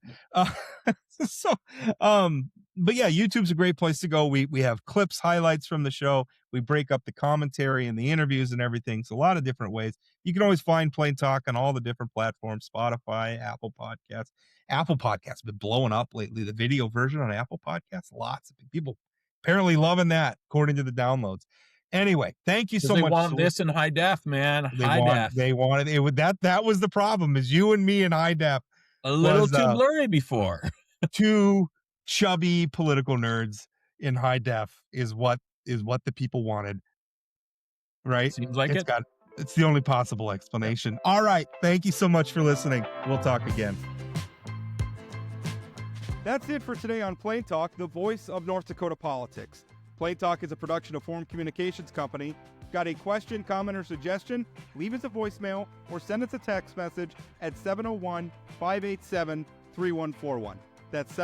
But yeah, YouTube's a great place to go. We have clips, highlights from the show. We break up the commentary and the interviews and everything. So a lot of different ways. You can always find Plain Talk on all the different platforms, Spotify, Apple Podcasts. Apple Podcasts been blowing up lately. The video version on Apple Podcasts, lots of people apparently loving that, according to the downloads. Anyway, thank you so much. They want this in high def, man. They wanted it. That was the problem. Is you and me in high def a little too blurry before. Two chubby political nerds in high def is what the people wanted. right? Seems like it. It's the only possible explanation. All right. Thank you so much for listening. We'll talk again. That's it for today on Plain Talk, the voice of North Dakota politics. Plain Talk is a production of Forum Communications Company. Got a question, comment, or suggestion? Leave us a voicemail or send us a text message at 701-587-3141. That's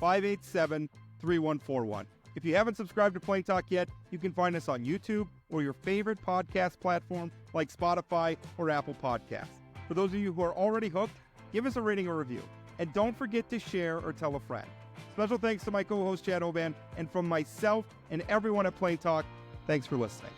701-587-3141. If you haven't subscribed to Plain Talk yet, you can find us on YouTube or your favorite podcast platform like Spotify or Apple Podcasts. For those of you who are already hooked, give us a rating or review. And don't forget to share or tell a friend. Special thanks to my co-host Chad Oban, and from myself and everyone at Plain Talk, thanks for listening.